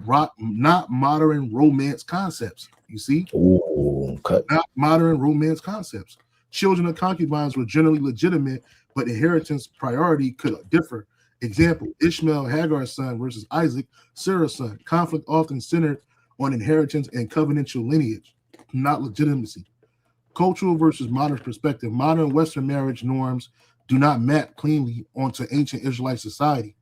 modern romance concepts. You see? Ooh, cut. Not modern romance concepts. Children of concubines were generally legitimate, but inheritance priority could differ. Example, Ishmael, Hagar's son versus Isaac, Sarah's son. Conflict often centered on inheritance and covenantal lineage, not legitimacy. Cultural versus modern perspective. Modern Western marriage norms do not map cleanly onto ancient Israelite society.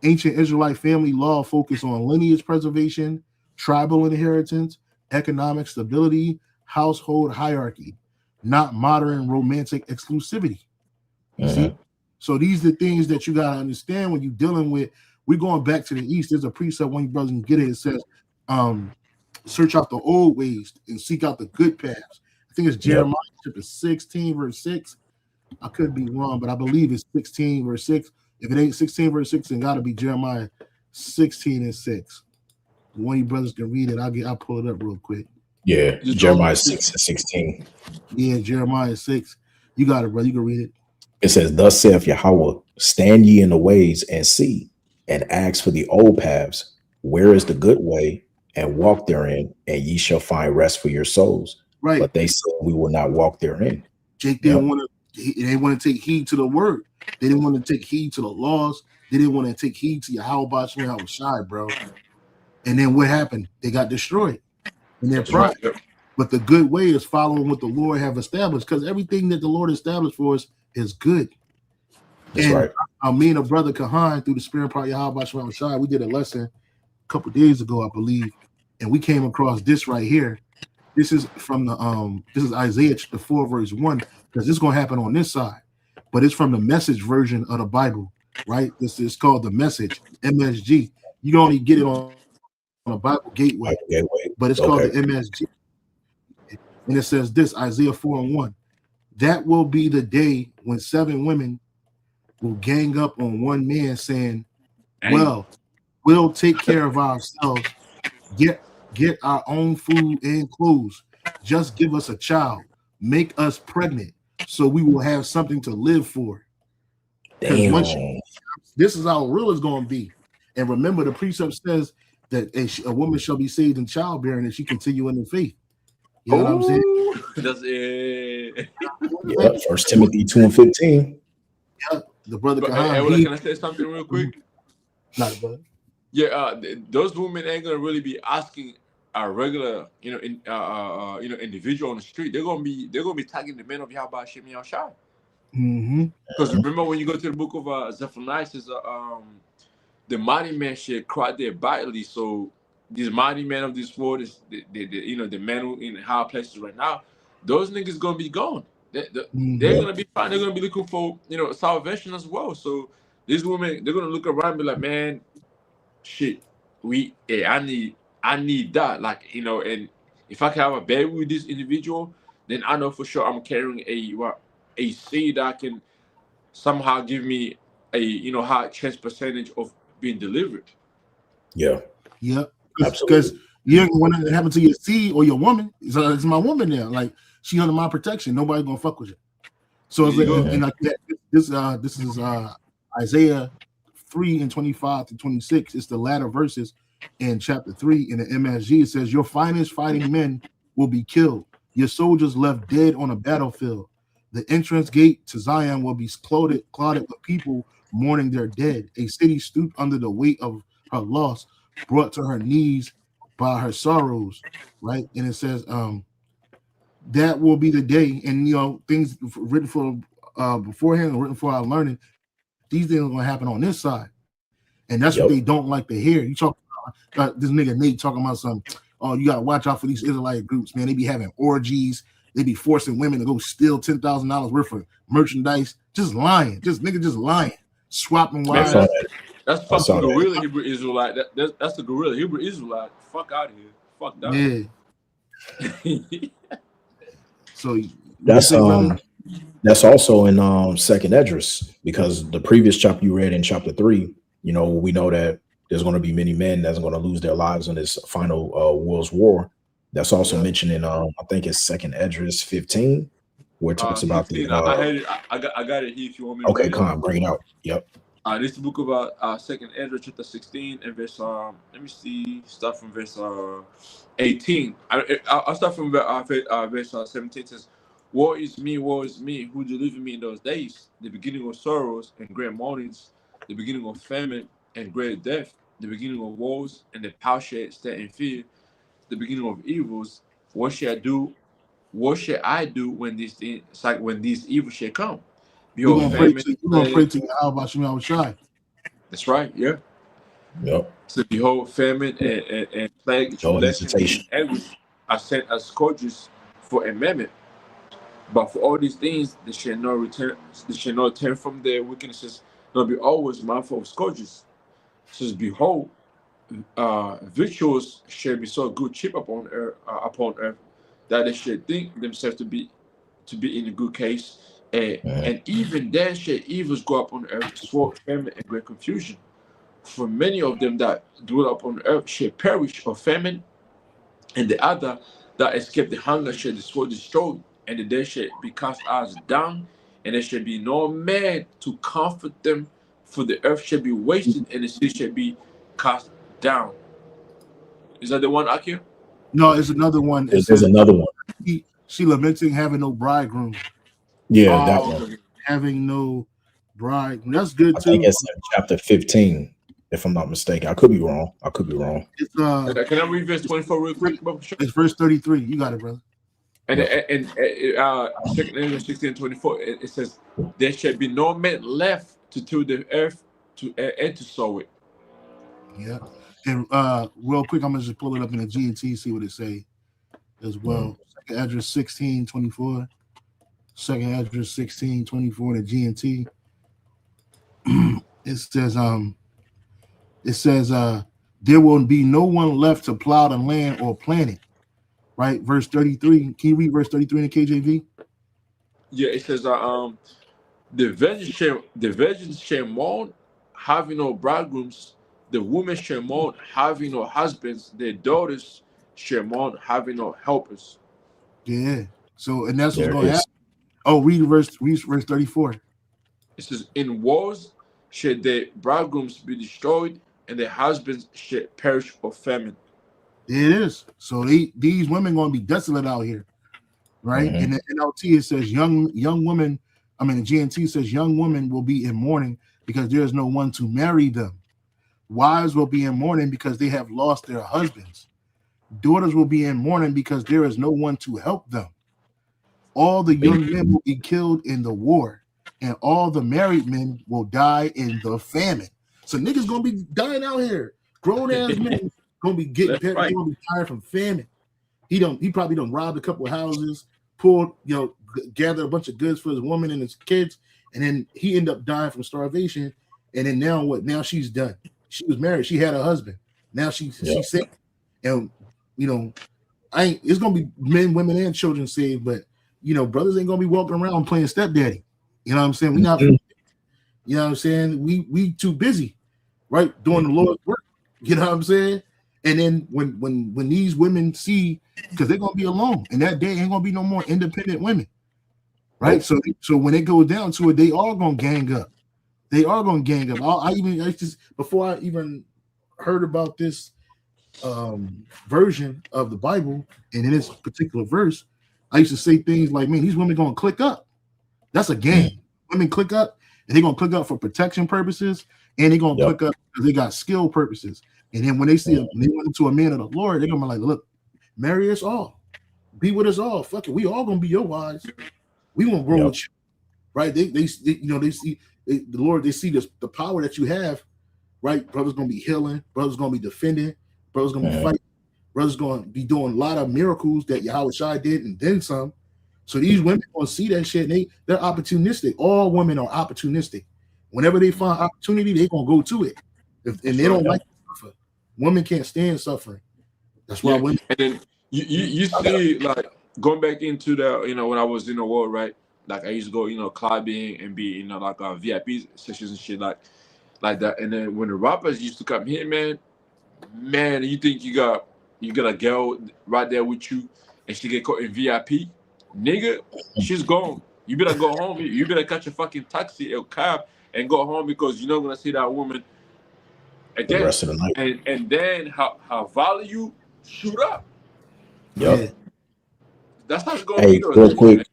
Ancient Israelite family law focused on lineage preservation, tribal inheritance, economic stability, household hierarchy, not modern romantic exclusivity. You see? So these are the things that you got to understand when you're dealing with. We're going back to the East. There's a precept when you brothers can get it. It says, search out the old ways and seek out the good paths. I think it's Jeremiah chapter 16, verse 6. I could be wrong, but I believe it's 16, verse 6. If it ain't 16, verse 6, then got to be Jeremiah 16 and 6. One of you brothers can read it. I'll pull it up real quick. Yeah, Jeremiah 6 and 16. Yeah, Jeremiah 6. You got it, brother. You can read it. It says, thus saith Yahweh, stand ye in the ways and see, and ask for the old paths, where is the good way, and walk therein, and ye shall find rest for your souls. Right. But they said we will not walk therein. Jake didn't want to. They want to take heed to the word. They didn't want to take heed to the laws. They didn't want to take heed to Yahweh Shem how was shy, bro. And then what happened? They got destroyed in their pride. Right. But the good way is following what the Lord have established, because everything that the Lord established for us is good. That's right. Me and a brother Kahan, through the Spirit of Yahweh Shem Shai, we did a lesson a couple days ago, I believe, and we came across this right here. This is from the this is Isaiah chapter 4, verse 1, because this is gonna happen on this side, but it's from the Message version of the Bible, right? This is called the Message, MSG. You can only get it on a Bible Gateway, but it's called the MSG. And it says this, Isaiah 4 and 1. That will be the day when 7 women will gang up on one man saying, well, we'll take care of ourselves, get our own food and clothes, just give us a child, make us pregnant, so we will have something to live for. Damn. This is how real it's going to be. And remember, the precept says that a woman shall be saved in childbearing if she continue in the faith. You know what I'm saying? That's it. Yeah, 1 Timothy 2 and 15. Yeah, the brother. Can I say something real quick? Not brother. Yeah, those women ain't gonna really be asking a regular, individual on the street. They're gonna be tagging the men of Yahweh Shem Shai. Because remember when you go to the book of Zephaniah, it says the mighty man should cry there badly. So these mighty men of this world is the men who in high places right now. Those niggas gonna be gone. They're gonna be fine. They're gonna be looking for salvation as well. So these women, they're gonna look around and be like, man, shit, I need that. Like, and if I can have a baby with this individual, then I know for sure I'm carrying a seed that can somehow give me a high chance percentage of being delivered. Yeah. Because you don't want it to happen to your seed or your woman. It's my woman now. Like, she under my protection. Nobody's gonna fuck with you. So it's this is Isaiah 3 and 25 to 26. It's the latter verses in chapter 3 in the MSG. It says, your finest fighting men will be killed, your soldiers left dead on a battlefield. The entrance gate to Zion will be clouded with people mourning their dead. A city stooped under the weight of her loss, brought to her knees by her sorrows. Right. And it says that will be the day, and things written for beforehand and written for our learning. These things are going to happen on this side, and that's what they don't like to hear. You talk about this nigga Nate talking about you got to watch out for these Israelite groups, man. They be having orgies. They be forcing women to go steal $10,000 worth of merchandise. Just lying. Just lying. Swapping wives. That's fucking gorilla Hebrew Israelite. That's the gorilla Hebrew Israelite. Fuck out of here. Fuck that. Yeah. So when you That's say women, that's also in Second Esdras, because the previous chapter you read in chapter 3, we know that there's going to be many men that's going to lose their lives in this final world's war. That's also mentioned in I think it's Second Esdras 15, where it talks about the 15. I had it. I got it here if you want me to okay, read it. bring it out. Yep. This is the book of Second Ezra chapter 16 and verse let me see, start from verse 18. I'll start from verse 17. It says, woe is me, who delivered me in those days, the beginning of sorrows and great mournings, the beginning of famine and great death, the beginning of woes and the plowshare stand in fear, the beginning of evils. What shall I do? What shall I do when these things, like when these evils shall come? we're Behold, gonna pray famine. to how about Shema Shai. That's right. Yeah. Yep. So behold, famine and plague, No tribulation, hesitation. and anguish are sent as scourges for a moment. But for all these things, they shall not return. They shall not turn from their wickednesses, nor be always mindful of scourges. It says, behold, victuals shall be so good cheap upon earth, that they should think themselves to be in a good case, and even then shall evils go up on earth, sword, famine, and great confusion. For many of them that dwell upon earth shall perish of famine, and the other that escape the hunger shall the sword destroy, and the dead shall be cast as down, and there shall be no man to comfort them, for the earth shall be wasted, and the sea shall be cast down. Is that the one, Akio? No, it's another one. It There's says another one. she lamenting having no bridegroom. Yeah, that Oh, one. okay. Having no bride. That's good I too. think it's in chapter 15, if I'm not mistaken. I could be wrong. It's Can I read verse 24 real quick? it's verse 33. You got it, brother. And Second Ezra 16:24, it says, "There shall be no man left to till the earth and to sow it." Yeah. And real quick, I'm gonna just pull it up in the G&T, see what it say as well. Second Address 16:24. Second Address 16:24 in the G&T. It says there will be no one left to plow the land or plant it. Right? Verse 33. Can you read verse 33 in the KJV? Yeah, it says, the virgins shall mourn, having no bridegrooms. The women shall mourn, having no husbands. Their daughters shall mourn, having no helpers. Yeah. So and that's what's There gonna it is. happen. Oh, read verse 34. It says, in wars shall their bridegrooms be destroyed, and their husbands shall perish of famine. It is. So these women gonna be desolate out here, right? In the NLT it says young women. I mean, the GNT says young women will be in mourning because there is no one to marry them. Wives will be in mourning because they have lost their husbands. Daughters will be in mourning because there is no one to help them. All the young men will be killed in the war, and all the married men will die in the famine. So niggas gonna be dying out here. Grown ass men gonna be getting That's right. gonna be tired from famine. He probably done robbed a couple of houses, pulled, gathered a bunch of goods for his woman and his kids, and then he ended up dying from starvation. And then now what? Now she's done. She was married. She had a husband. Now she's sick, and it's gonna be men, women, and children saved, but brothers ain't gonna be walking around playing stepdaddy. You know what I'm saying? We not. You know what I'm saying? We too busy, right? Doing the Lord's work. You know what I'm saying? And then when these women see, because they're gonna be alone, and that day ain't gonna be no more independent women, right? So when it goes down to it, they all gonna gang up. They are gonna gang up. Before I even heard about this version of the Bible, and in this particular verse, I used to say things like, "Man, these women gonna click up. That's a gang. Women click up, and they're gonna click up for protection purposes, and they're gonna click up because they got skill purposes." And then when they see when they run into a man of the Lord, they're gonna be like, "Look, marry us all, be with us all. Fuck it, we all gonna be your wives. We won't grow with you, right?" They see the Lord. They see the power that you have, right? Brothers gonna be healing. Brothers gonna be defending. Brothers gonna be fighting. Brothers gonna be doing a lot of miracles that Yahweh Shai did, and then some. So these women gonna see that shit, and they're opportunistic. All women are opportunistic. Whenever they find opportunity, they gonna go to it. And they don't like to suffer. Women can't stand suffering. That's why women. And then you see, like, going back into the, when I was in the world, right? Like I used to go, clubbing and be, like VIP sessions and shit like that. And then when the rappers used to come here, man, you think you got a girl right there with you, and she get caught in VIP, nigga, she's gone. You better go home. You better catch a fucking taxi or cab and go home because you're not gonna see that woman The again. rest of the night. And then her value shoot up. Yep. Yeah. That's how it's gonna be Hey, though, real man. quick,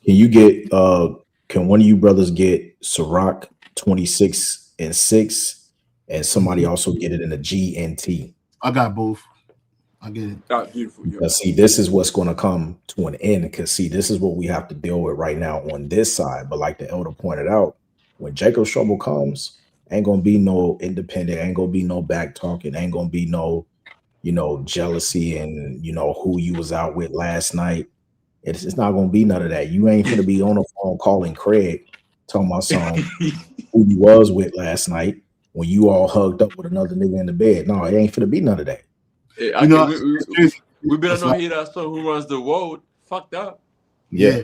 can you get can one of you brothers get Ciroc 26 and 6, and somebody also get it in a GNT? I got both. I get it. That's beautiful, yo. Because see, this is what's going to come to an end. Because see, this is what we have to deal with right now on this side. But like the elder pointed out, when Jacob's trouble comes, ain't gonna be no independent, ain't gonna be no back talking, ain't gonna be no, jealousy and who you was out with last night. It's not gonna be none of that. You ain't gonna be on the phone calling Craig, talking about some who you was with last night when you all hugged up with another nigga in the bed. No, it ain't gonna be none of that. We better not hear that song, Who Runs the World. Fucked up. Yeah.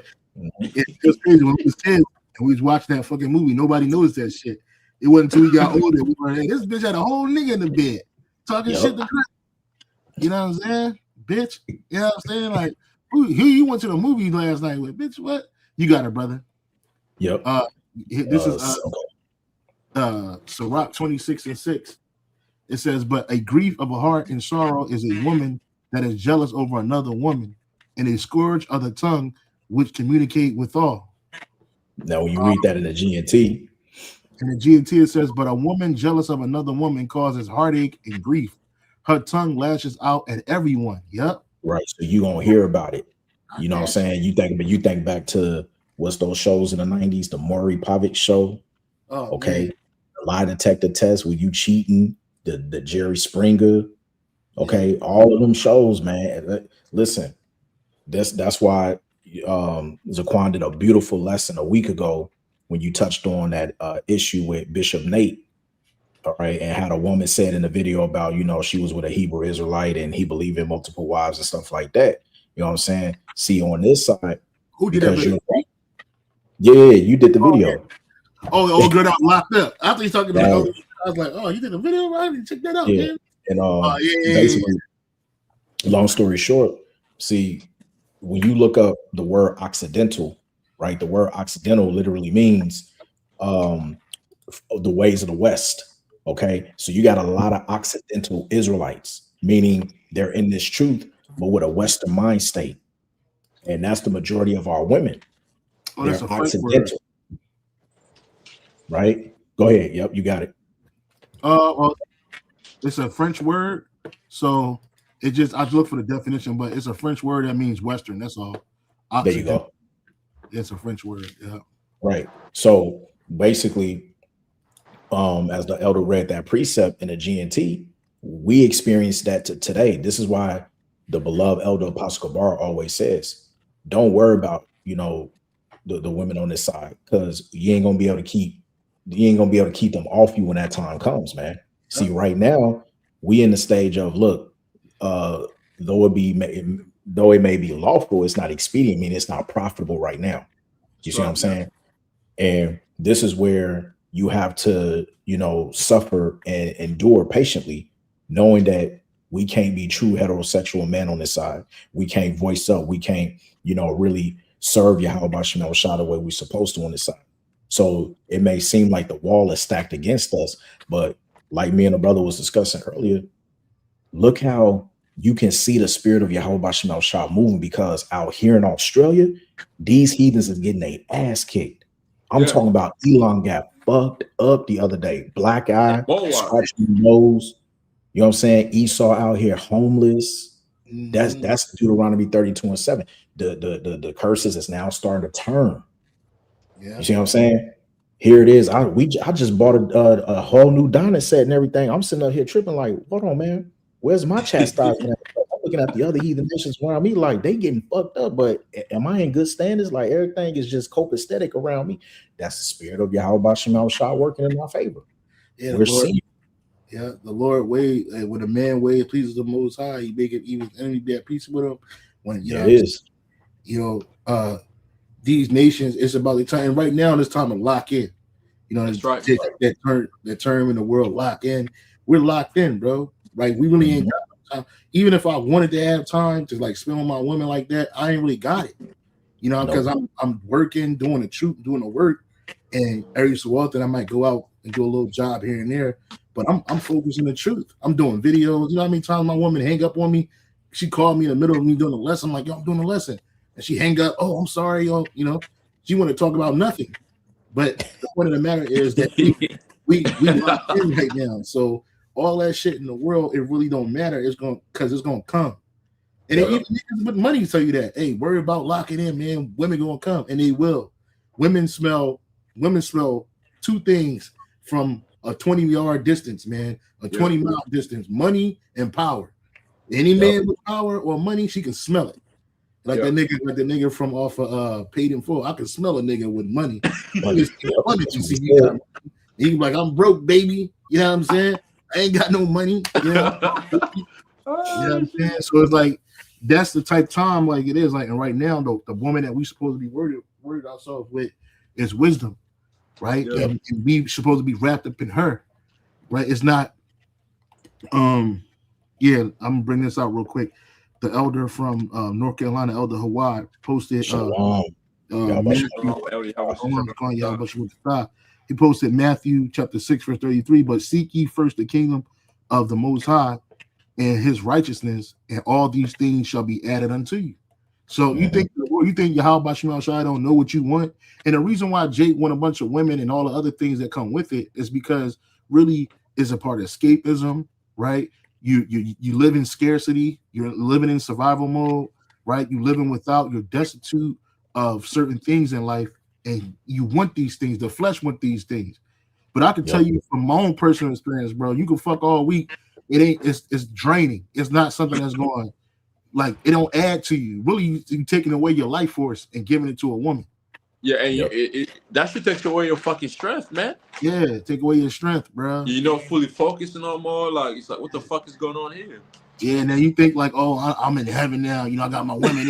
It's just crazy. When we was kids and we was watching that fucking movie, nobody noticed that shit. It wasn't until we got older. We were like, this bitch had a whole nigga in the bed talking shit to Chris. You know what I'm saying? Bitch. You know what I'm saying? Like, who you went to the movie last night with? Bitch, what? You got it, brother. Yep. This is Ciroc 26 and 6. It says, but a grief of a heart and sorrow is a woman that is jealous over another woman, and a scourge of the tongue which communicate withal. Now, when you read that in the GNT. In the GNT, it says, but a woman jealous of another woman causes heartache and grief. Her tongue lashes out at everyone. Yep. Right. So you gonna hear about it. You know what I'm saying? You think back to what's those shows in the 90s, the Maury Povich show. Oh, okay. Man. The lie detector test with you cheating, the Jerry Springer. Okay, all of them shows, man. Listen, that's why Zaquan did a beautiful lesson a week ago when you touched on that issue with Bishop Nate, all right, and had a woman said in the video about, she was with a Hebrew Israelite and he believed in multiple wives and stuff like that. You know what I'm saying? See, on this side, who did that? Yeah, you did the video. Yeah. Oh, the old girl that was locked up. After he's talking about, I was like, oh, you did a video, right? Check that out, man. And basically, long story short, see, when you look up the word Occidental, right? The word Occidental literally means the ways of the West. Okay, so you got a lot of Occidental Israelites, meaning they're in this truth, but with a Western mind state, and that's the majority of our women. Oh, that's they're a Occidental, right? Go ahead. Yep, you got it. Well, it's a French word, so it just I look for the definition, but it's a French word that means Western. That's all. Occidental. There you go. It's a French word. Yeah. Right. So basically, as the elder read that precept in the GNT, we experienced that today. This is why the beloved elder Apostle Kabar always says, don't worry about, the women on this side, because you ain't gonna be able to keep them off you when that time comes, man. See, right now, we in the stage of, look, though it may be lawful, it's not expedient, meaning it's not profitable right now. You see what I'm saying? And this is where you have to, suffer and endure patiently, knowing that we can't be true heterosexual men on this side. We can't voice up. We can't, really serve Yahweh Shem Shah the way we're supposed to on this side. So it may seem like the wall is stacked against us, but like me and the brother was discussing earlier, look how you can see the spirit of Yahweh Shem Shah moving, because out here in Australia, these heathens is getting their ass kicked. I'm talking about Elon got fucked up the other day. Black eye, scratching nose. You know what I'm saying? Esau out here homeless. Mm-hmm. That's Deuteronomy 32:7. The curses is now starting to turn. Yeah. You see what I'm saying? Here it is. I just bought a whole new dining set and everything. I'm sitting up here tripping like, hold on, man. Where's my chastisement? I'm looking at the other heathen nations around me like they getting fucked up, but am I in good standards? Like everything is just copacetic around me. That's the spirit of Yahweh Shem Shah working in my favor. Yeah, we're seeing. Yeah, the Lord way when a man way pleases the Most High, he make it even enemy be at peace with him. When it is. these nations, it's about the time. And right now, it's time to lock in. That's right. That term in the world, lock in. We're locked in, bro. Right? We really ain't got no time. Even if I wanted to have time to like spend with my women like that, I ain't really got it. Because I'm working, doing the work, and every so often I might go out and do a little job here and there. But I'm focused on the truth. I'm doing videos. You know how many times my woman hang up on me? She called me in the middle of me doing a lesson. I'm like, yo, I'm doing a lesson. And she hang up. Oh, I'm sorry, yo. She want to talk about nothing. But the point of the matter is that we locked in right now. So all that shit in the world, it really don't matter. It's gonna come. And even niggas with money tell you that. Hey, worry about locking in, man. Women gonna come, and they will. Women smell two things from a 20-yard distance, man. A 20-mile distance: money and power. Any man with power or money, she can smell it. Like the nigga from off of Paid in Full. I can smell a nigga with money. He be like, I'm broke, baby. You know what I'm saying? I ain't got no money. You know what I'm saying? So it's like that's the type of time like it is. Like, and right now, though, the woman that we supposed to be worried ourselves with is wisdom, right? And we supposed to be wrapped up in her, right? It's not. I'm gonna bring this out real quick. The elder from North Carolina, Elder Hawaii, posted. He posted Matthew chapter 6 verse 33. But seek ye first the kingdom of the Most High and His righteousness, and all these things shall be added unto you. So you think Yahweh Shema Shai don't know what you want? And the reason why Jake want a bunch of women and all the other things that come with it is because really is a part of escapism, right? You live in scarcity, you're living in survival mode, right? You living without, you're destitute of certain things in life, and you want these things. The flesh want these things. But I can tell you from my own personal experience, bro, you can fuck all week. It's draining. It's not something that's going like it don't add to you. Really, you taking away your life force and giving it to a woman. Yeah, and that should take away your fucking strength, man. Yeah, take away your strength, bro. You're not fully focused no more. Like it's like, what the fuck is going on here? Yeah, and then you think like, oh, I'm in heaven now. I got my women.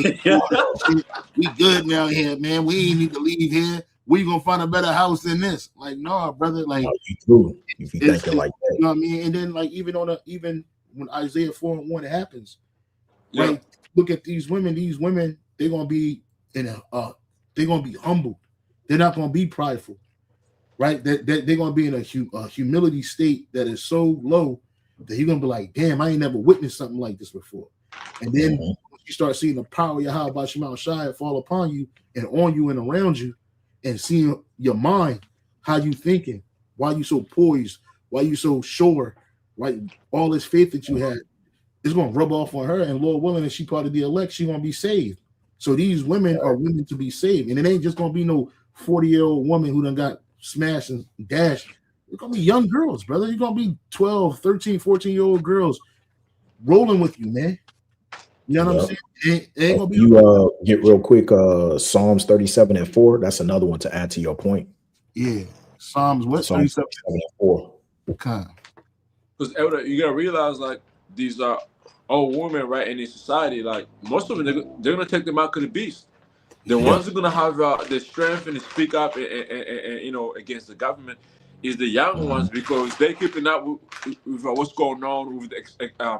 We good now here, man. We ain't need to leave here. We gonna find a better house than this. Like, no, brother. Like, you thinking like that. You know what I mean? And then like even when Isaiah 4:1 happens, right? Look at these women. These women, they're gonna be they're gonna be humble. They're not gonna be prideful, right? They're gonna be in a humility state that is so low that you're gonna be like, damn, I ain't never witnessed something like this before. And then you start seeing the power of Yahweh Shema Shai fall upon you and on you and around you, and seeing your mind, how you thinking, why you so poised, why you so sure, right? All this faith that you had is gonna rub off on her, and Lord willing, if she part of the elect, she gonna be saved. So these women are willing to be saved, and it ain't just gonna be no 40-year-old woman who done got smashed and dashed. It's gonna be young girls, brother. You're gonna be 12, 13, 14-year-old girls rolling with you, man. You know what I'm saying? It ain't gonna be get real quick. Psalms 37:4. That's another one to add to your point. Yeah, Psalms what? Psalms 37:4. Okay. Because Elder, you gotta realize like these are old women, right? In this society, like most of them, they're gonna take them out to the beast. The ones who are gonna have the strength and to speak up and against the government is the young ones, because they're keeping up with what's going on with the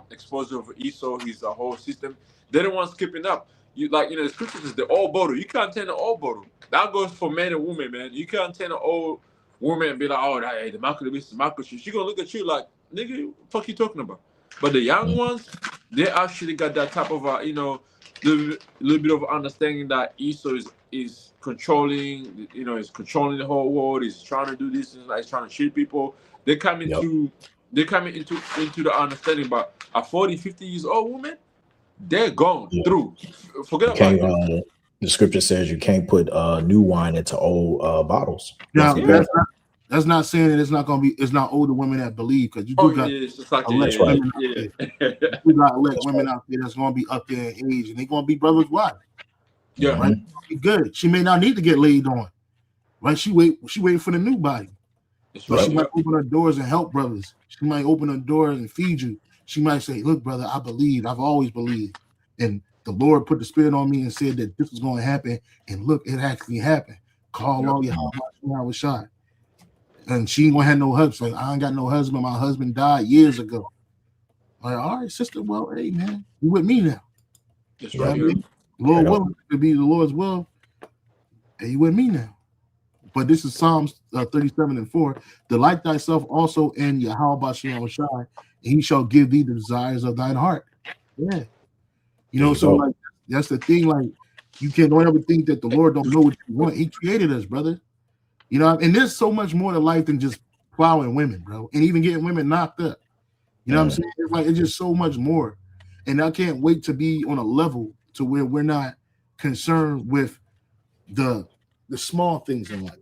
exposure of Esau, his whole system. They're the ones keeping up. The scriptures is the old bottle. You can't turn the old bottle. That goes for men and women, man. You can't turn an old woman and be like, oh, hey, the mark of the beast is the mark of you. She's gonna look at you like, nigga, what the fuck you talking about? But the young ones, they actually got that type of little bit of understanding that Esau is controlling, is controlling the whole world. He's trying to do this, and he's trying to cheat people. They come into the understanding. But a 40, 50 years old woman, they're gone through. Forget about it. The scripture says you can't put new wine into old bottles. Now, that's not saying that it's not older women that believe, because you do got elect women out there. You got elect women out there that's gonna be up there in age, and they're gonna be brothers' wives. Yeah, right. Be good. She may not need to get laid on, right? She waiting for the new body. So she might open her doors and help brothers. She might open her doors and feed you. She might say, "Look, brother, I believe. I've always believed." And the Lord put the spirit on me and said that this was going to happen, and look, it actually happened. Call all your I was shot, and she ain't gonna have no husband. Like, I ain't got no husband. My husband died years ago. Like, all right, sister. Well, hey, man, you with me now? That's right. Yeah. Lord willing, to be the Lord's will. Hey, you with me now? But this is Psalms 37:4. Delight thyself also in Yahweh Bashem Shai, and he shall give thee the desires of thine heart. Yeah. You know, so like that's the thing. Like, don't ever think that the Lord don't know what you want. He created us, brother. You know, and there's so much more to life than just plowing women, bro, and even getting women knocked up. You know what I'm saying? It's like, it's just so much more. And I can't wait to be on a level to where we're not concerned with the small things in life.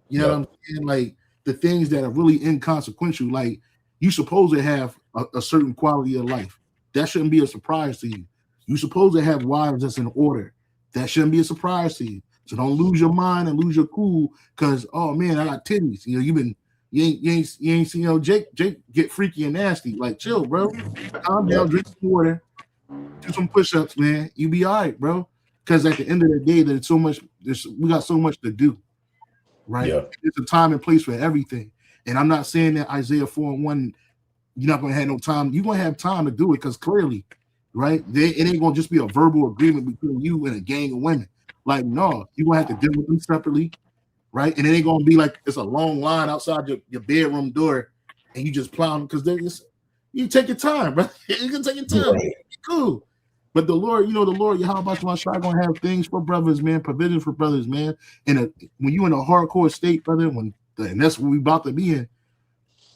You know what I'm saying? Like the things that are really inconsequential. Like, you supposed to have a certain quality of life. That shouldn't be a surprise to you. You supposed to have wives that's in order. That shouldn't be a surprise to you. So don't lose your mind and lose your cool because, oh man, I got titties. You know, you ain't seen, you know, Jake get freaky and nasty. Like, chill, bro. Calm down, drink some water, do some push-ups, man. You be all right, bro. Because at the end of the day, we got so much to do. Right? Yeah. There's a time and place for everything. And I'm not saying that Isaiah 4:1, you're not gonna have no time. You're gonna have time to do it because clearly, right? It ain't gonna just be a verbal agreement between you and a gang of women. Like, no, you're gonna have to deal with them separately, right? And it ain't gonna be like it's a long line outside your bedroom door and you just plow them because you take your time, bro. You can take your time. Right. Cool. But the Lord, Yahweh Shai gonna have things for brothers, man, provision for brothers, man. And when you in a hardcore state, brother, and that's what we about to be in,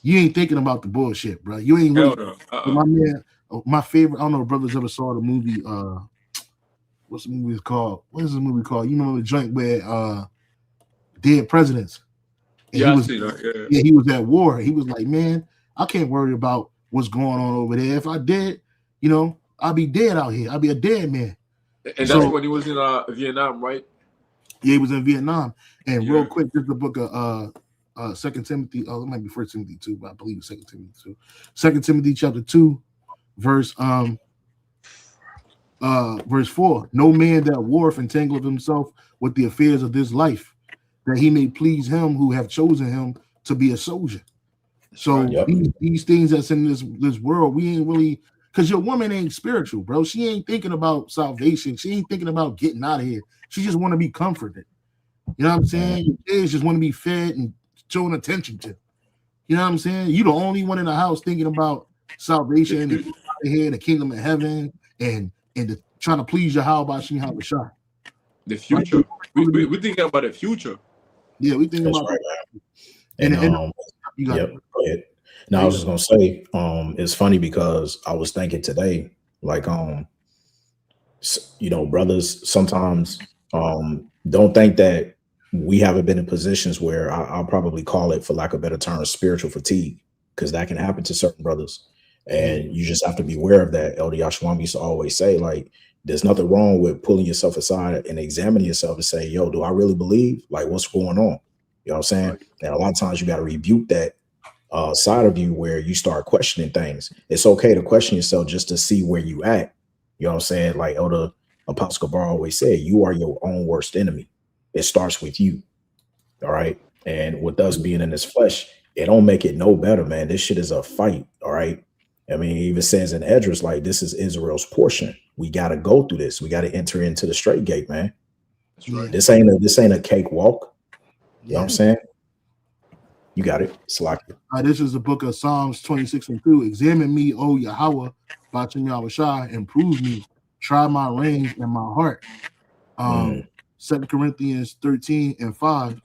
you ain't thinking about the bullshit, bro. You ain't really. My man, my favorite. I don't know if brothers ever saw the movie. What's the movie called? What is the movie called? You know the joint where dead presidents. And yeah, I see that. Yeah, he was at war. He was like, man, I can't worry about what's going on over there. If I did, you know, I'll be dead out here. I'll be a dead man. And that's when he was in Vietnam, right? Yeah, he was in Vietnam. And real quick, this is the book of 2 Timothy. Oh, it might be 1 Timothy 2, but I believe it's 2 Timothy 2. 2 Timothy chapter 2, verse 4. No man that warreth entangleth himself with the affairs of this life, that he may please him who have chosen him to be a soldier. So these things that's in this world, we ain't really, because your woman ain't spiritual, bro. She ain't thinking about salvation. She ain't thinking about getting out of here. She just want to be comforted. You know what I'm saying? Your kids just want to be fed and shown attention to. You know what I'm saying? You the only one in the house thinking about salvation and out of here, the kingdom of heaven, and trying to please Yahweh Shai. The future. Right? We thinking about the future. Yeah, we thinking about right. And you got go ahead. Now I was just gonna say, it's funny because I was thinking today, like, you know, brothers sometimes don't think that we haven't been in positions where I'll probably call it, for lack of a better term, spiritual fatigue, because that can happen to certain brothers, and you just have to be aware of that. Elder Yashwam used to always say, like, there's nothing wrong with pulling yourself aside and examining yourself and say, yo, do I really believe? Like, what's going on? You know what I'm saying? Right. And a lot of times you got to rebuke that side of you where you start questioning things. It's okay to question yourself just to see where you at. You know what I'm saying? Like Elder Apostle Gabar always said, you are your own worst enemy. It starts with you. All right. And with us being in this flesh, it don't make it no better, man. This shit is a fight. All right. I mean, it even says in Esdras, like, this is Israel's portion. We got to go through this. We got to enter into the straight gate, man. That's right. This ain't a cakewalk. You know what I'm saying? You got it. Slacky. This is the book of Psalms 26:2. Examine me, O Yahweh, Ba'ashem Yahweh Shai, and prove me. Try my reins and my heart. 2 Corinthians 13:5.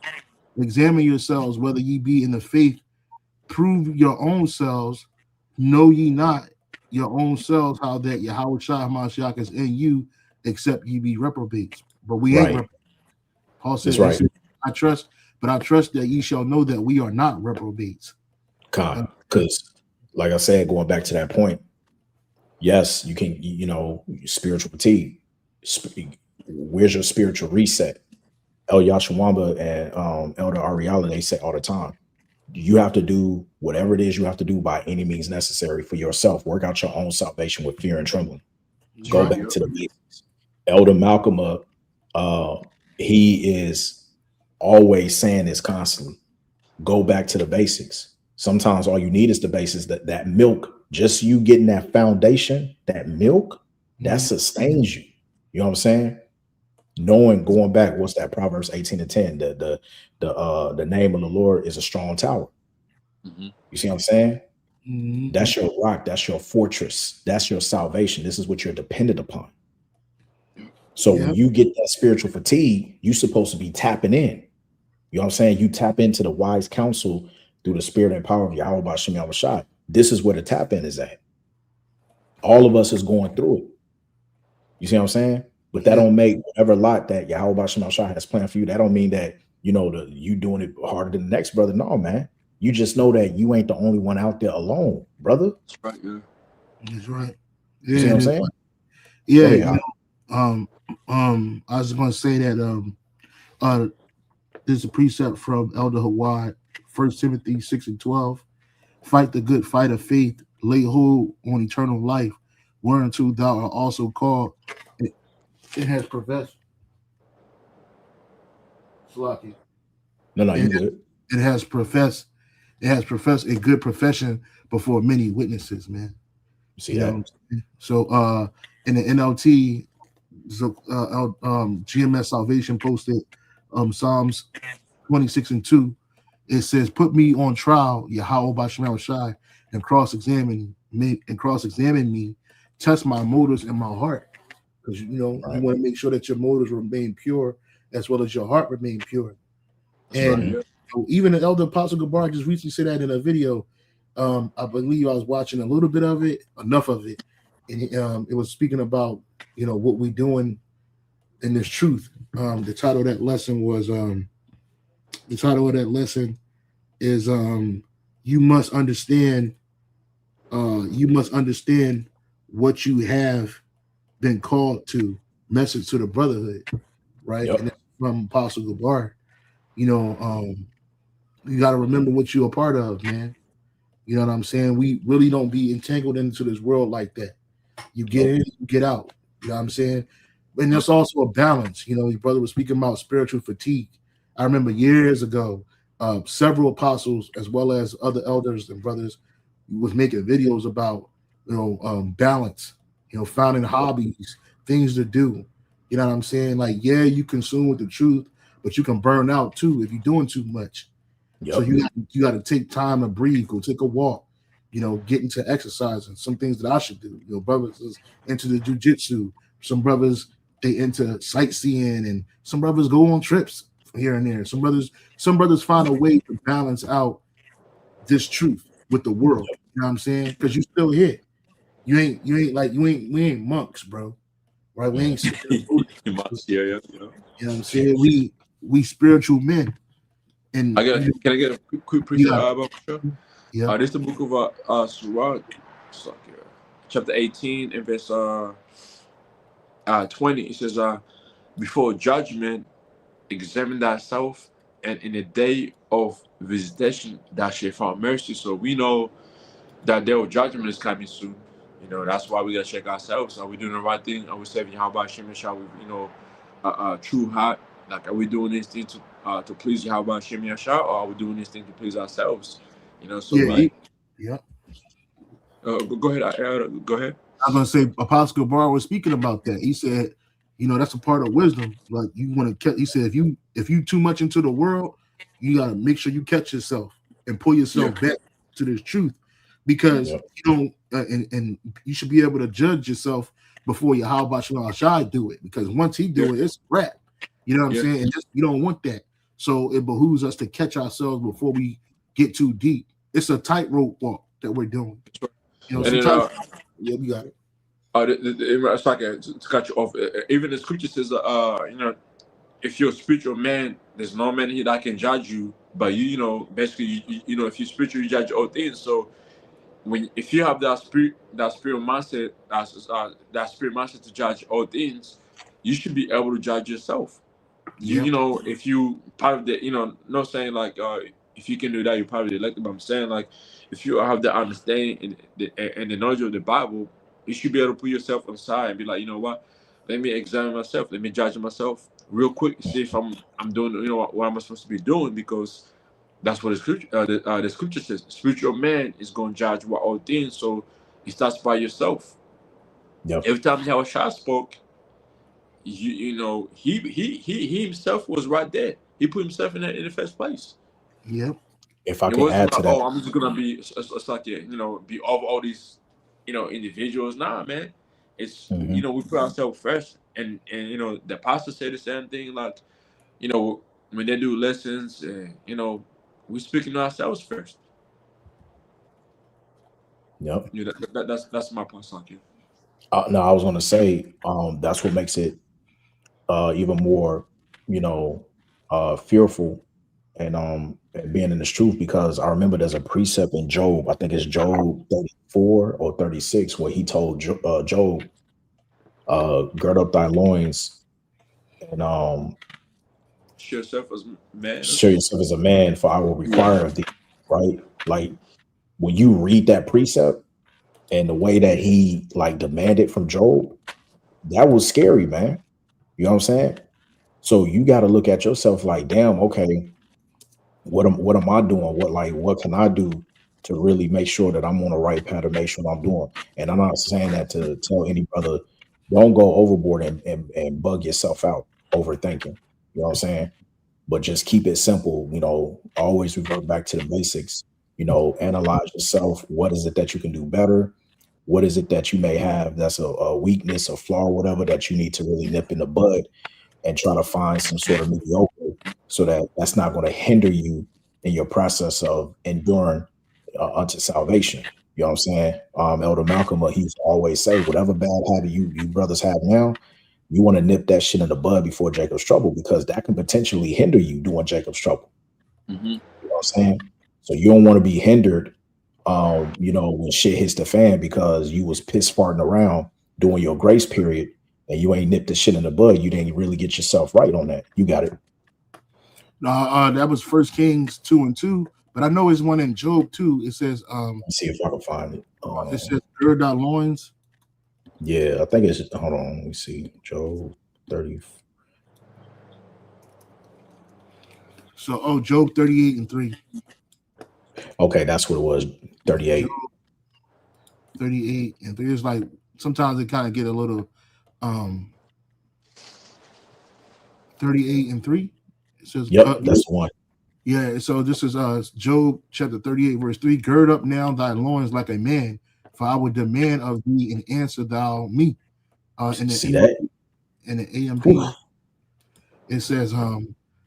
Examine yourselves whether ye be in the faith. Prove your own selves. Know ye not your own selves how that Yahweh Shai Hamashiach is in you, except ye be reprobates. But we ain't reprobates. Paul says, right. I trust that ye shall know that we are not reprobates. Because, like I said, going back to that point, yes, you can, you know, spiritual fatigue. Where's your spiritual reset? El Yashawamba and Elder Ariala, they say all the time, you have to do whatever it is you have to do by any means necessary for yourself. Work out your own salvation with fear and trembling. Go back to the basics. Elder Malcolm, he is always saying this constantly. Go back to the basics. Sometimes all you need is the basics. That milk, just you getting that foundation, that milk, that sustains you. You know what I'm saying? Knowing, going back, what's that? Proverbs 18:10. The name of the Lord is a strong tower. You see what I'm saying? That's your rock. That's your fortress. That's your salvation. This is what you're dependent upon. So when you get that spiritual fatigue, you're supposed to be tapping in. You know what I'm saying? You tap into the wise counsel through the spirit and power of Yahweh Bashem Yahushua. This is where the tap in is at. All of us is going through it. You see what I'm saying? But that don't make whatever lot that Yahweh Bashem Yahushua has planned for you. That don't mean that, you doing it harder than the next brother. No, man. You just know that you ain't the only one out there alone, brother. That's right, yeah. That's right. Yeah, you see what I'm saying? Yeah. I was going to say that there's a precept from Elder Hawad, 1 Timothy 6:12. Fight the good fight of faith, lay hold on eternal life, whereunto thou art also called. It has professed. Slocky. No, you good. It has professed a good profession before many witnesses, man. See that? So in the NLT, GMS Salvation posted Psalms 26:2. It says, "Put me on trial, Yahweh Bashem Shai, and cross-examine me, test my motives and my heart." Because you want to make sure that your motives remain pure as well as your heart remain pure. And even the Elder Apostle Gabar just recently said that in a video. I believe I was watching a little bit of it, enough of it, and it was speaking about what we're doing in this truth. The title of that lesson was is you must understand what you have been called to. Message to the brotherhood, right? And that's from Apostle Gabar. You got to remember what you're a part of, man. You know what I'm saying? We really don't be entangled into this world like that. You get in, you get out. You know what I'm saying? And there's also a balance. Your brother was speaking about spiritual fatigue. I remember years ago, several apostles, as well as other elders and brothers, was making videos about, balance, finding hobbies, things to do. You know what I'm saying? Like, yeah, you consume with the truth, but you can burn out too if you're doing too much. So you got to take time to breathe, go take a walk, get into exercise and some things that I should do. Brothers is into the jujitsu. Some brothers, they into sightseeing, and some brothers go on trips here and there. Some brothers find a way to balance out this truth with the world. You know what I'm saying? Because you still here. We ain't monks, bro. Right? We ain't monks. Yeah. You know what I'm saying? We spiritual men. And can I get a quick precept about Michelle? Yeah. This is the book of Surah, chapter 18 and verse 20. It says, before judgment, examine thyself, and in the day of visitation thou shalt find mercy. So we know that day of judgment is coming soon. That's why we gotta check ourselves. Are we doing the right thing? Are we serving Yahweh Hashem with true heart? Like, are we doing this thing to please Yahweh Hashem Yashar, or are we doing this thing to please ourselves? Go ahead. Go ahead. I was gonna say Apostle Bar was speaking about that. He said, that's a part of wisdom. Like, you want to. He said, if you too much into the world, you gotta make sure you catch yourself and pull yourself back to this truth, because you don't. And you should be able to judge yourself before Yahweh Shai do it, because once he do it, it's a wrap. You know what I'm saying? And you don't want that. So it behooves us to catch ourselves before we get too deep. It's a tightrope walk that we're doing. Sometimes. Yeah, we got it. It's like to cut you off. Even the scripture says, if you're a spiritual man, there's no man here that can judge you. But basically, if you're spiritual, you judge all things. So if you have that spirit mindset, that spirit mindset to judge all things, you should be able to judge yourself. If you part of the, not saying like if you can do that, you're probably elected. But I'm saying, like, if you have the understanding and the knowledge of the Bible, you should be able to put yourself aside and be like, you know what? Let me examine myself. Let me judge myself real quick. See if I'm doing, you know, what am I supposed to be doing? Because that's what the scripture says. Spiritual man is going to judge what all things. So it starts by yourself. Yep. Every time Yahushua spoke, you know, he himself was right there. He put himself in the first place. Yep. If I It can wasn't add like, to that, oh, I'm just gonna be like, you know, be over all these, you know, individuals. Nah, man. It's you know, we put ourselves first, and you know, the pastor said the same thing. Like, you know, when they do lessons, you know, we speaking to ourselves first. yep. You know, that's my point, Sanky. No, I was going to say that's what makes it even more, you know, fearful and being in this truth, because I remember there's a precept in Job. I think it's Job 34 or 36 where he told Job, gird up thy loins and Show yourself as man or show something. yourself as a man, for I will require Yeah. of thee. Right? Like when you read that precept and the way that he like demanded from Job, that was scary, man. You know what I'm saying? So you got to look at yourself like, damn, okay, what am I doing? What can I do to really make sure that I'm on the right path to make sure I'm doing? And I'm not saying that to tell any brother, don't go overboard and bug yourself out overthinking. You know what I'm saying? But just keep it simple, you know, always revert back to the basics, you know, analyze yourself. What is it that you can do better? What is it that you may have that's a weakness, a flaw, whatever that you need to really nip in the bud and try to find some sort of mediocre so that that's not going to hinder you in your process of enduring unto salvation. You know what I'm saying? Elder Malcolm, he used to always say, whatever bad habit you brothers have now, you want to nip that shit in the bud before Jacob's trouble, because that can potentially hinder you doing Jacob's trouble. Mm-hmm. You know what I'm saying? So you don't want to be hindered, you know, when shit hits the fan because you was piss farting around during your grace period and you ain't nipped the shit in the bud. You didn't really get yourself right on that. You got it. That was 1 Kings 2:2, but I know it's one in Job too. It says, Let's see if I can find it. it says, gird thy loins. Yeah, I think it's, hold on, let me see. Job 30. So, Job 38:3. Okay, that's what it was. 38. Job 38:3. It's like sometimes it kind of get a little 38:3. It says, Yep, that's the one. Yeah, so this is Job chapter 38, verse 3. Gird up now thy loins like a man, for I will demand of thee and answer thou me. See that? In the AMP, Whew. it says,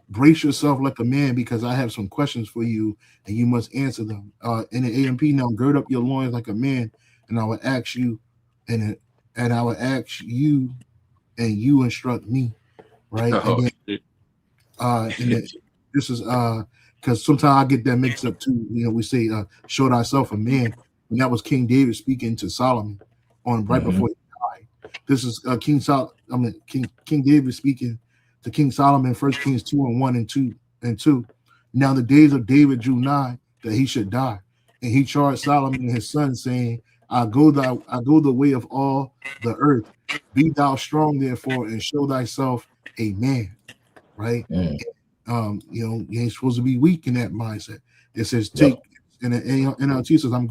brace yourself like a man, because I have some questions for you and you must answer them. In the AMP now, gird up your loins like a man, and I will ask you, and I will ask you, and you instruct me. Right. Oh, And then this is because sometimes I get that mixed up too. You know, we say show thyself a man, and that was King David speaking to Solomon on right before he died. This is King David speaking to King Solomon, 1 Kings 2:1 and 2. Now the days of David drew nigh that he should die, and he charged Solomon and his son, saying, I go the way of all the earth. Be thou strong, therefore, and show thyself a man. Right? You know, you ain't supposed to be weak in that mindset. It says, take, and the NLT says, I'm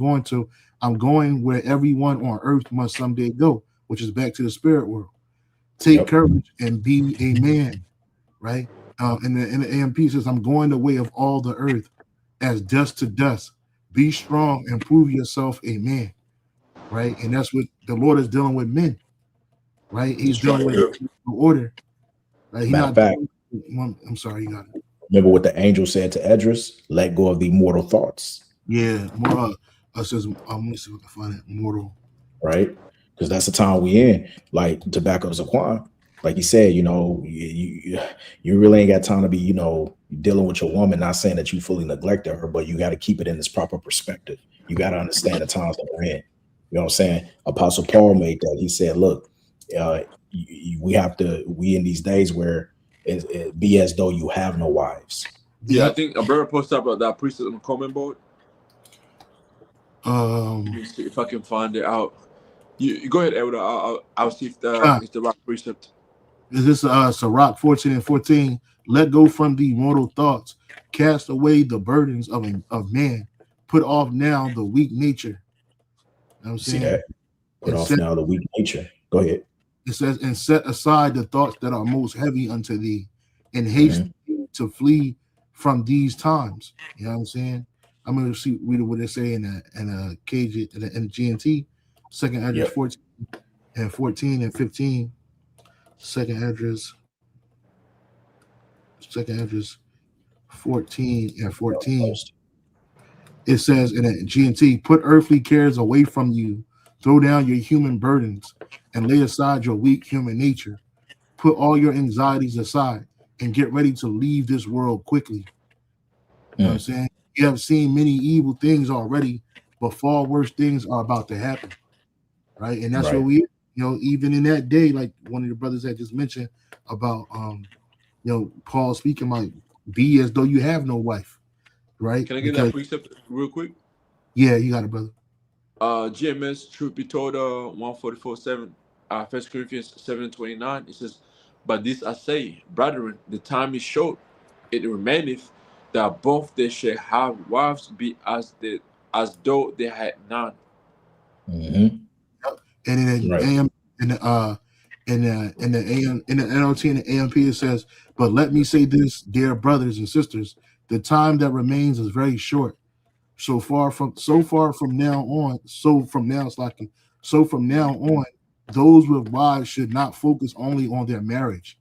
going where everyone on earth must someday go, which is back to the spirit world. Take courage and be a man, right? And the AMP says, I'm going the way of all the earth as dust to dust. Be strong and prove yourself a man, right? And that's what the Lord is dealing with men, right? He's dealing with order, right? He's not. I'm sorry, you got it. Remember what the angel said to Edris? Let go of the mortal thoughts. Yeah, more. Says, let me see if I can find it. Mortal, right? Because that's the time we in. Like to back up Zaquan, like he said, you know, you really ain't got time to be, you know, dealing with your woman. Not saying that you fully neglected her, but you got to keep it in this proper perspective. You got to understand the times that we're in. You know what I'm saying? Apostle Paul made that. He said, look, we in these days where it be as though you have no wives. Yeah, I think a brother posted about that priest on the comment board. Let me see if I can find it out. You go ahead, Elder. I'll see if the right precept. Is this Sirach 14 and 14? Let go from the mortal thoughts, cast away the burdens of man, put off now the weak nature. You know what I'm See saying? that? Put off now the weak nature. Go ahead. It says, and set aside the thoughts that are most heavy unto thee, and haste to flee from these times. You know what I'm saying? I'm gonna read what they say in a KJ in the GNT, second address 14 and 15, second address 14 and 14. It says in a GNT, put earthly cares away from you, throw down your human burdens, and lay aside your weak human nature. Put all your anxieties aside and get ready to leave this world quickly. You know what I'm saying? You have seen many evil things already, but far worse things are about to happen. Right. And that's what we, even in that day, like one of the brothers that just mentioned about Paul speaking like, be as though you have no wife. Right. Can I get that precept real quick? Yeah, you got it, brother. GMS, truth be told, 144:7, 1 Corinthians 7:29, it says, but this I say, brethren, the time is short, it remaineth that both they shall have wives be as though they had none. And in the AM, in the NLT and the AMP, it says, but let me say this, dear brothers and sisters, the time that remains is very short. So from now on, those with wives should not focus only on their marriage.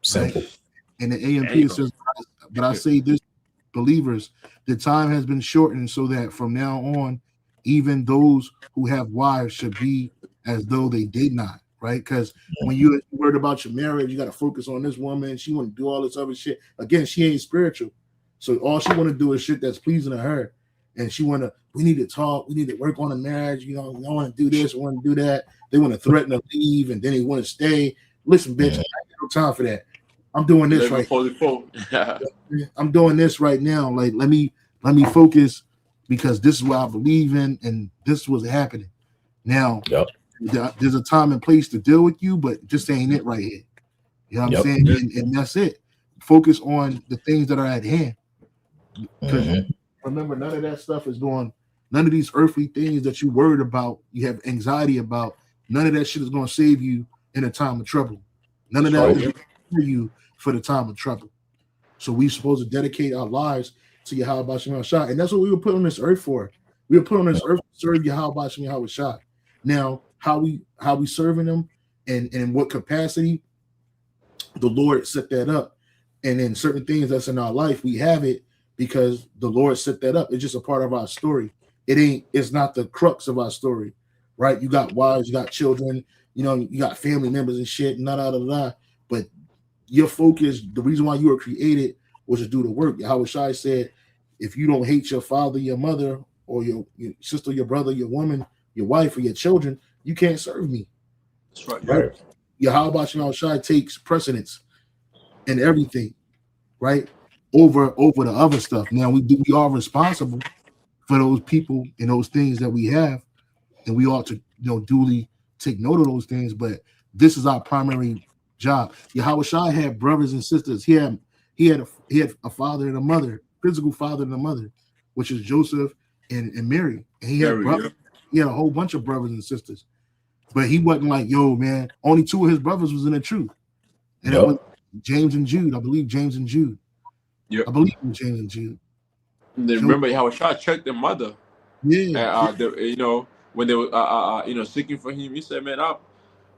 Simple. Right? And the AMP it says, but I say this, believers, the time has been shortened so that from now on, even those who have wives should be as though they did not. Right? Because when you're worried about your marriage, you got to focus on this woman. She want to do all this other shit. Again, she ain't spiritual. So all she want to do is shit that's pleasing to her. And we need to talk, we need to work on the marriage, I want to do this, I want to do that. They want to threaten to leave and then they want to stay. Listen, bitch, I got no time for that. I'm doing this right now. I'm doing this right now. Like, let me focus because this is what I believe in and this is what's happening. Now, there's a time and place to deal with you, but just ain't it right here. You know what I'm saying? And that's it. Focus on the things that are at hand. Because remember, none of that stuff is going, none of these earthly things that you worried about, you have anxiety about, none of that shit is going to save you in a time of trouble. None of that is going to for you for the time of trouble. So we're supposed to dedicate our lives to Yahweh Shem Shah. And that's what we were put on this earth for. We were put on this earth to serve Yahweh Shem Shah. Now, how we serving them and in what capacity, the Lord set that up. And then certain things that's in our life, we have it because the Lord set that up. It's just a part of our story. It's not the crux of our story, right? You got wives, you got children, you got family members and shit, but your focus, the reason why you were created was to do the work. Yahweh Shai said, if you don't hate your father, your mother, or your sister, your brother, your woman, your wife, or your children, you can't serve me. That's right. Right? Yahweh Shai takes precedence in everything, right? Over the other stuff. Now we are responsible for those people and those things that we have, and we ought to duly take note of those things. But this is our primary job. Yahweh Shai had brothers and sisters. He had a father and a mother, physical father and a mother, which is Joseph and Mary. And he had brothers. He had a whole bunch of brothers and sisters. But he wasn't like, yo, man, only two of his brothers was in the truth. And it was James and Jude. I believe James and Jude. I believe in James and Jude. And then remember how Shah checked their mother. Yeah. When they were seeking for him, he said, man,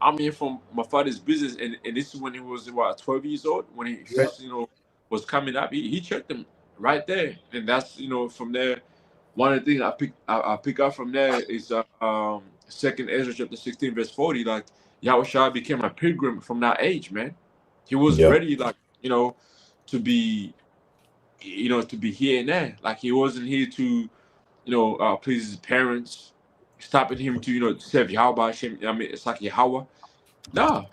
I'm here from my father's business, and this is when he was 12 years old, when he first was coming up. He checked them right there. And that's from there. One of the things I pick up from there is second Ezra chapter 16 verse 40, like Yahweh Shai became a pilgrim from that age, man. He was ready, like, to be here and there. Like, he wasn't here to, please his parents, stopping him to, serve Yahweh. It's like Yahweh. No.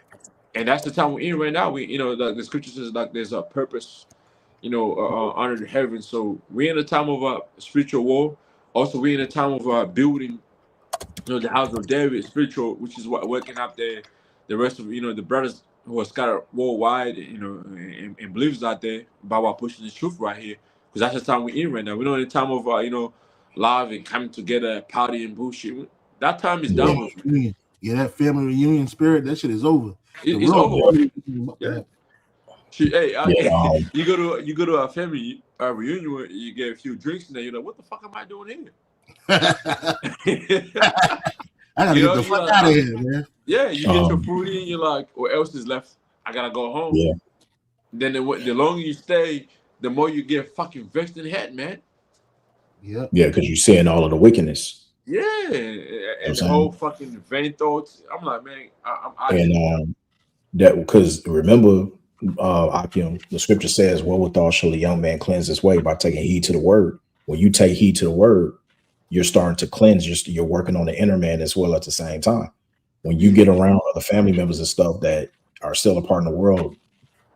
And that's the time we're in right now. We, the scripture says, like, there's a purpose, under the heavens. So we're in a time of spiritual war. Also, we're in a time of building the house of David, spiritual, which is what waking up the rest of the brothers who are scattered worldwide, and believers out there about what pushing this truth right here, because that's the time we're in right now. We're not in a time of love and coming together, party and bullshit. That time is done with. Man. Yeah, that family reunion spirit, that shit is over. It's over. Yeah. Hey, you go to a family reunion where you get a few drinks and then you're like, what the fuck am I doing here? I gotta get the fuck out of here, man. Yeah, you get your food in, you're like, what else is left? I gotta go home. Yeah. Then the longer you stay, the more you get fucking vexed in the head, man. Yeah. Yeah, because you're seeing all of the wickedness. Yeah, and the whole fucking vain thoughts. I'm like, man, and that because remember, Akim, the scripture says, "Wherewithal shall a young man cleanse his way by taking heed to the word." When you take heed to the word, you're starting to cleanse. You're working on the inner man as well at the same time. When you get around other family members and stuff that are still a part in the world,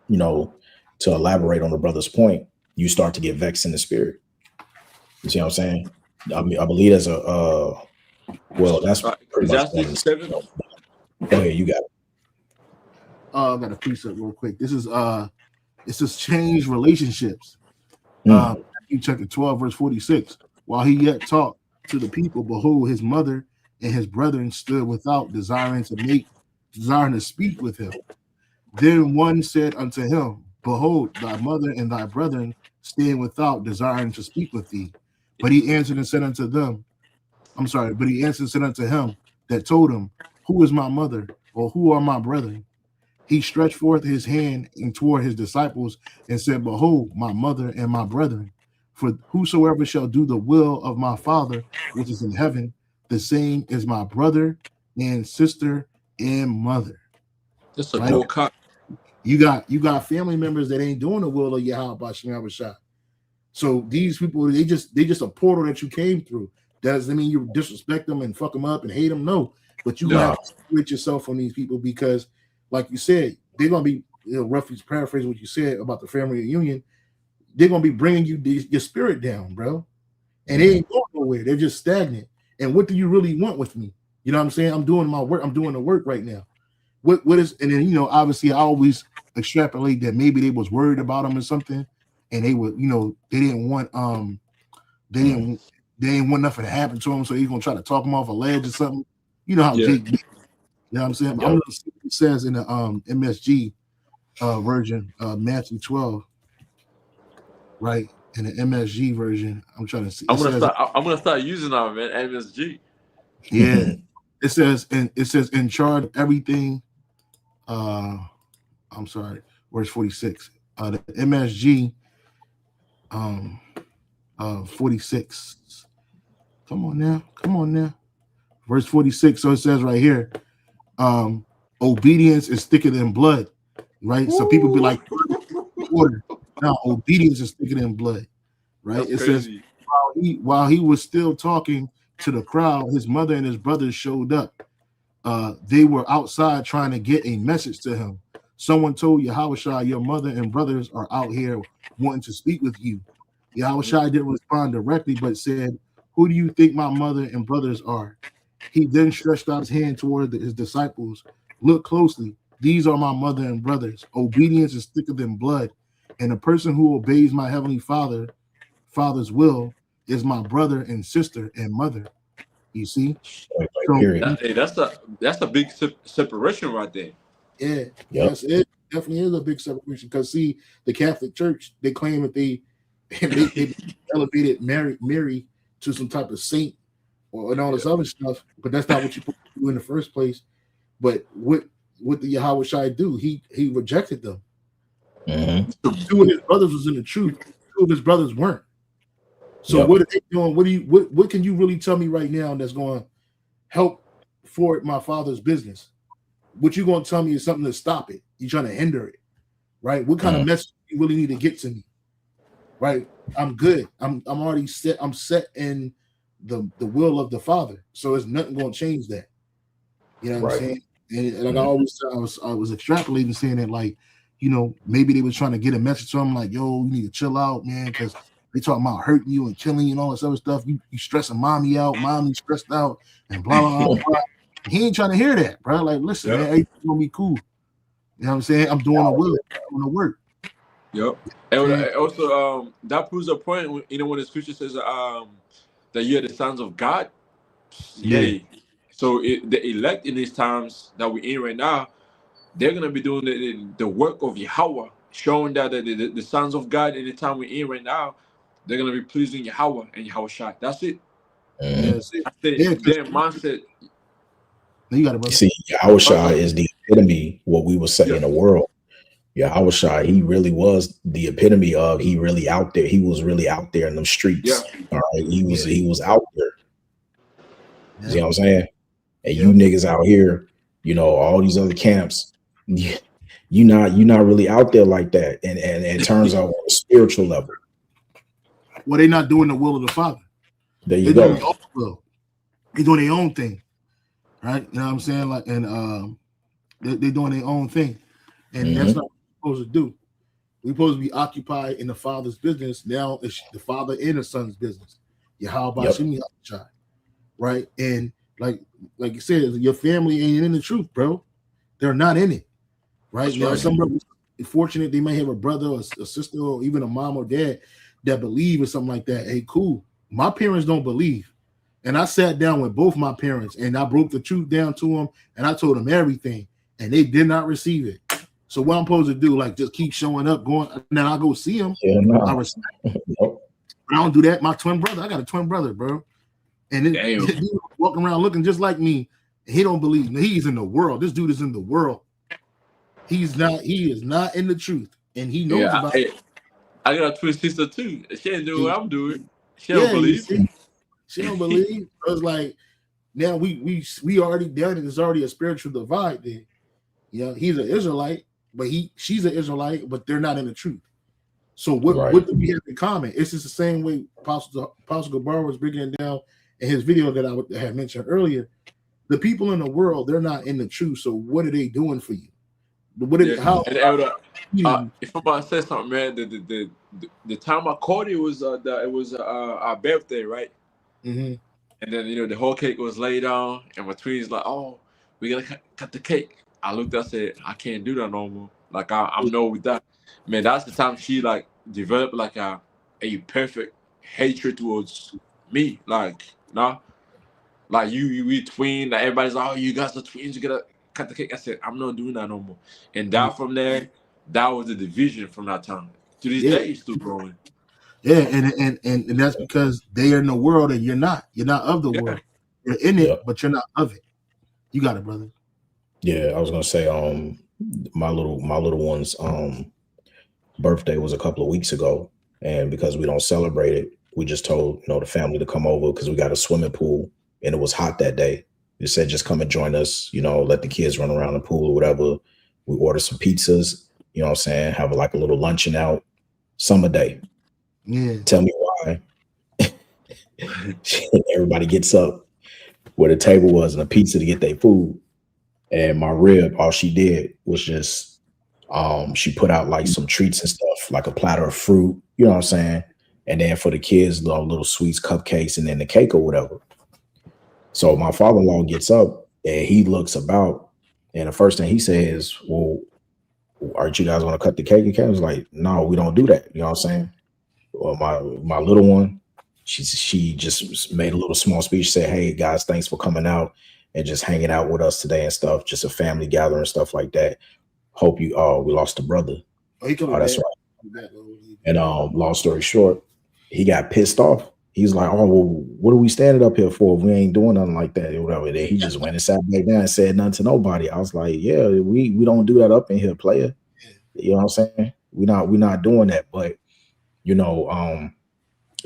to elaborate on the brother's point, you start to get vexed in the spirit. You see what I'm saying? I mean, I believe as that's pretty much 7. Go ahead, you got it. I got a precept real quick. This is it says change relationships. Matthew chapter 12, verse 46. While he yet talked to the people, behold, his mother and his brethren stood without, desiring to speak with him. Then one said unto him, behold, thy mother and thy brethren stand without, desiring to speak with thee. But he answered and said unto him that told him, who is my mother, or who are my brethren? He stretched forth his hand and toward his disciples and said, behold, my mother and my brethren. For whosoever shall do the will of my Father which is in heaven, the same is my brother and sister and mother. That's a cool cut. You got family members that ain't doing the will of Yahweh Bashim Shah. So these people, they just a portal that you came through. Doesn't mean you disrespect them and fuck them up and hate them. No, but you have to separate yourself from these people because, like you said, they're gonna be roughly paraphrase what you said about the family reunion. They're gonna be bringing your spirit down, bro, and they ain't going nowhere. They're just stagnant. And what do you really want with me? You know what I'm saying? I'm doing my work. I'm doing the work right now. What is? And then obviously, I always extrapolate that maybe they was worried about him or something, and they were, they didn't want they didn't want nothing to happen to him, so he's gonna try to talk him off a ledge or something. You know how Jake. You know what I'm saying? I'm gonna see what it says in the MSG version, Matthew 12, right? In the MSG version, I'm trying to see. I'm gonna start using that, man. MSG. Yeah, it says in charge of everything. I'm sorry, verse 46. The MSG 46. Come on now. Verse 46. So it says right here, obedience is thicker than blood, right? So people be like, order. No, obedience is thicker than blood, right? That's it crazy. Says while he was still talking to the crowd, his mother and his brothers showed up. They were outside trying to get a message to him. Someone told Yahushua, your mother and brothers are out here wanting to speak with you. Yahushua didn't respond directly, but said, who do you think my mother and brothers are? He then stretched out his hand toward his disciples. Look closely. These are my mother and brothers. Obedience is thicker than blood. And the person who obeys my heavenly Father's will is my brother and sister and mother. You see? That's a big separation right there. Yeah, yes, it definitely is a big separation. Because see, the Catholic Church, they claim that they elevated Mary to some type of saint and all this other stuff, but that's not what you put to do in the first place. But what did Yahweh Shai do? He rejected them. So 2 of his brothers was in the truth, 2 of his brothers weren't. So what are they doing? What can you really tell me right now that's going to help forward my Father's business? What you going to tell me is something to stop it. You're trying to hinder it, right? What kind of message you really need to get to me, right? I'm good. I'm already set. I'm set in the will of the Father. So there's nothing going to change that. You know what I'm saying? And like I always said, I was extrapolating, saying that, like, maybe they were trying to get a message to him, like, yo, you need to chill out, man, because They talking about hurting you and killing you and all this other stuff. You stressing mommy out, mommy stressed out, and blah blah blah. blah. He ain't trying to hear that, bro. Like, listen, man, everything's gonna be cool. You know what I'm saying? I'm doing the will, I'm doing the work. Yep. And also, that proves a point. When the scripture says that you are the sons of God. Yeah. So the elect in these times that we're in right now, they're gonna be doing the work of Yahweh, showing that the sons of God in the time we're in right now, they're gonna be pleasing Yahweh and Yahweh Shai. That's it. Yeah, that's it. Their mindset. You got it, brother. See, Yahweh Shai is the epitome what we would say in the world. Yahweh Shai, he really was the epitome of he really out there. He was really out there in them streets. Yeah. All right. He was out there. Yeah. You see what I'm saying? And you niggas out here, all these other camps, you're not really out there like that. And it turns out on a spiritual level. Well, they're not doing the will of the Father. There you go. They're doing their own thing. Right? You know what I'm saying? Like, and they're doing their own thing. And that's not what we're supposed to do. We're supposed to be occupied in the Father's business. Now it's the Father and the Son's business. Yahweh Shai. Right? And like you said, your family ain't in the truth, bro. They're not in it. Right? Now, some brothers are fortunate, they may have a brother or a sister or even a mom or dad that believe or something like that. Hey, cool. My parents don't believe. And I sat down with both my parents and I broke the truth down to them and I told them everything and they did not receive it. So what I'm supposed to do, like just keep showing up, going, and then I go see them. I respect but I don't do that. My twin brother, I got a twin brother, bro. And then he walking around looking just like me. And he don't believe me. He's in the world. This dude is in the world. He is not in the truth. And he knows about it. I got a twin sister too. She ain't doing what I'm doing. She don't believe. She don't believe. I was like, now we already done it. There's already a spiritual divide there. He's an Israelite, but she's an Israelite, but they're not in the truth. So what do we have in common? It's just the same way Apostle Gabar was breaking it down in his video that I had mentioned earlier. The people in the world, they're not in the truth. So what are they doing for you? If I'm about to say something, man, the time I called it was our birthday, right? Mm-hmm. And then the whole cake was laid on, and my twins like, oh, we gotta cut the cake. I looked up, said, I can't do that no more. Like I'm no with that. Man, that's the time she like developed like a perfect hatred towards me. Like, like we twin. Like everybody's like, oh, you guys are twins. You gotta cut the cake. I said, I'm not doing that no more. And that from there, that was the division from that time to this day. It's still growing. Yeah, and that's because they are in the world and you're not. You're not of the world. You're in it, but you're not of it. You got it, brother. Yeah, I was gonna say, my little one's birthday was a couple of weeks ago, and because we don't celebrate it, we just told the family to come over because we got a swimming pool and it was hot that day. They said just come and join us, let the kids run around the pool or whatever. We ordered some pizzas, you know what I'm saying, have like a little luncheon out, summer day. Yeah. Tell me why. Everybody gets up where the table was and a pizza to get their food. And my rib, all she did was just she put out like some treats and stuff, like a platter of fruit, you know what I'm saying? And then for the kids, little sweets, cupcakes, and then the cake or whatever. So my father-in-law gets up and he looks about, and the first thing he says, well, aren't you guys going to cut the cake? And I was like, no, we don't do that. You know what I'm saying? Well, my little one, she just made a little small speech, said, hey guys, thanks for coming out and just hanging out with us today and stuff, just a family gathering, stuff like that. Hope we lost a brother. Oh, that's right. And long story short, he got pissed off. He's like, oh, well, what are we standing up here for if we ain't doing nothing like that or whatever? Then he just went and sat back down and said nothing to nobody. I was like, yeah, we don't do that up in here, player. You know what I'm saying? We're not doing that. But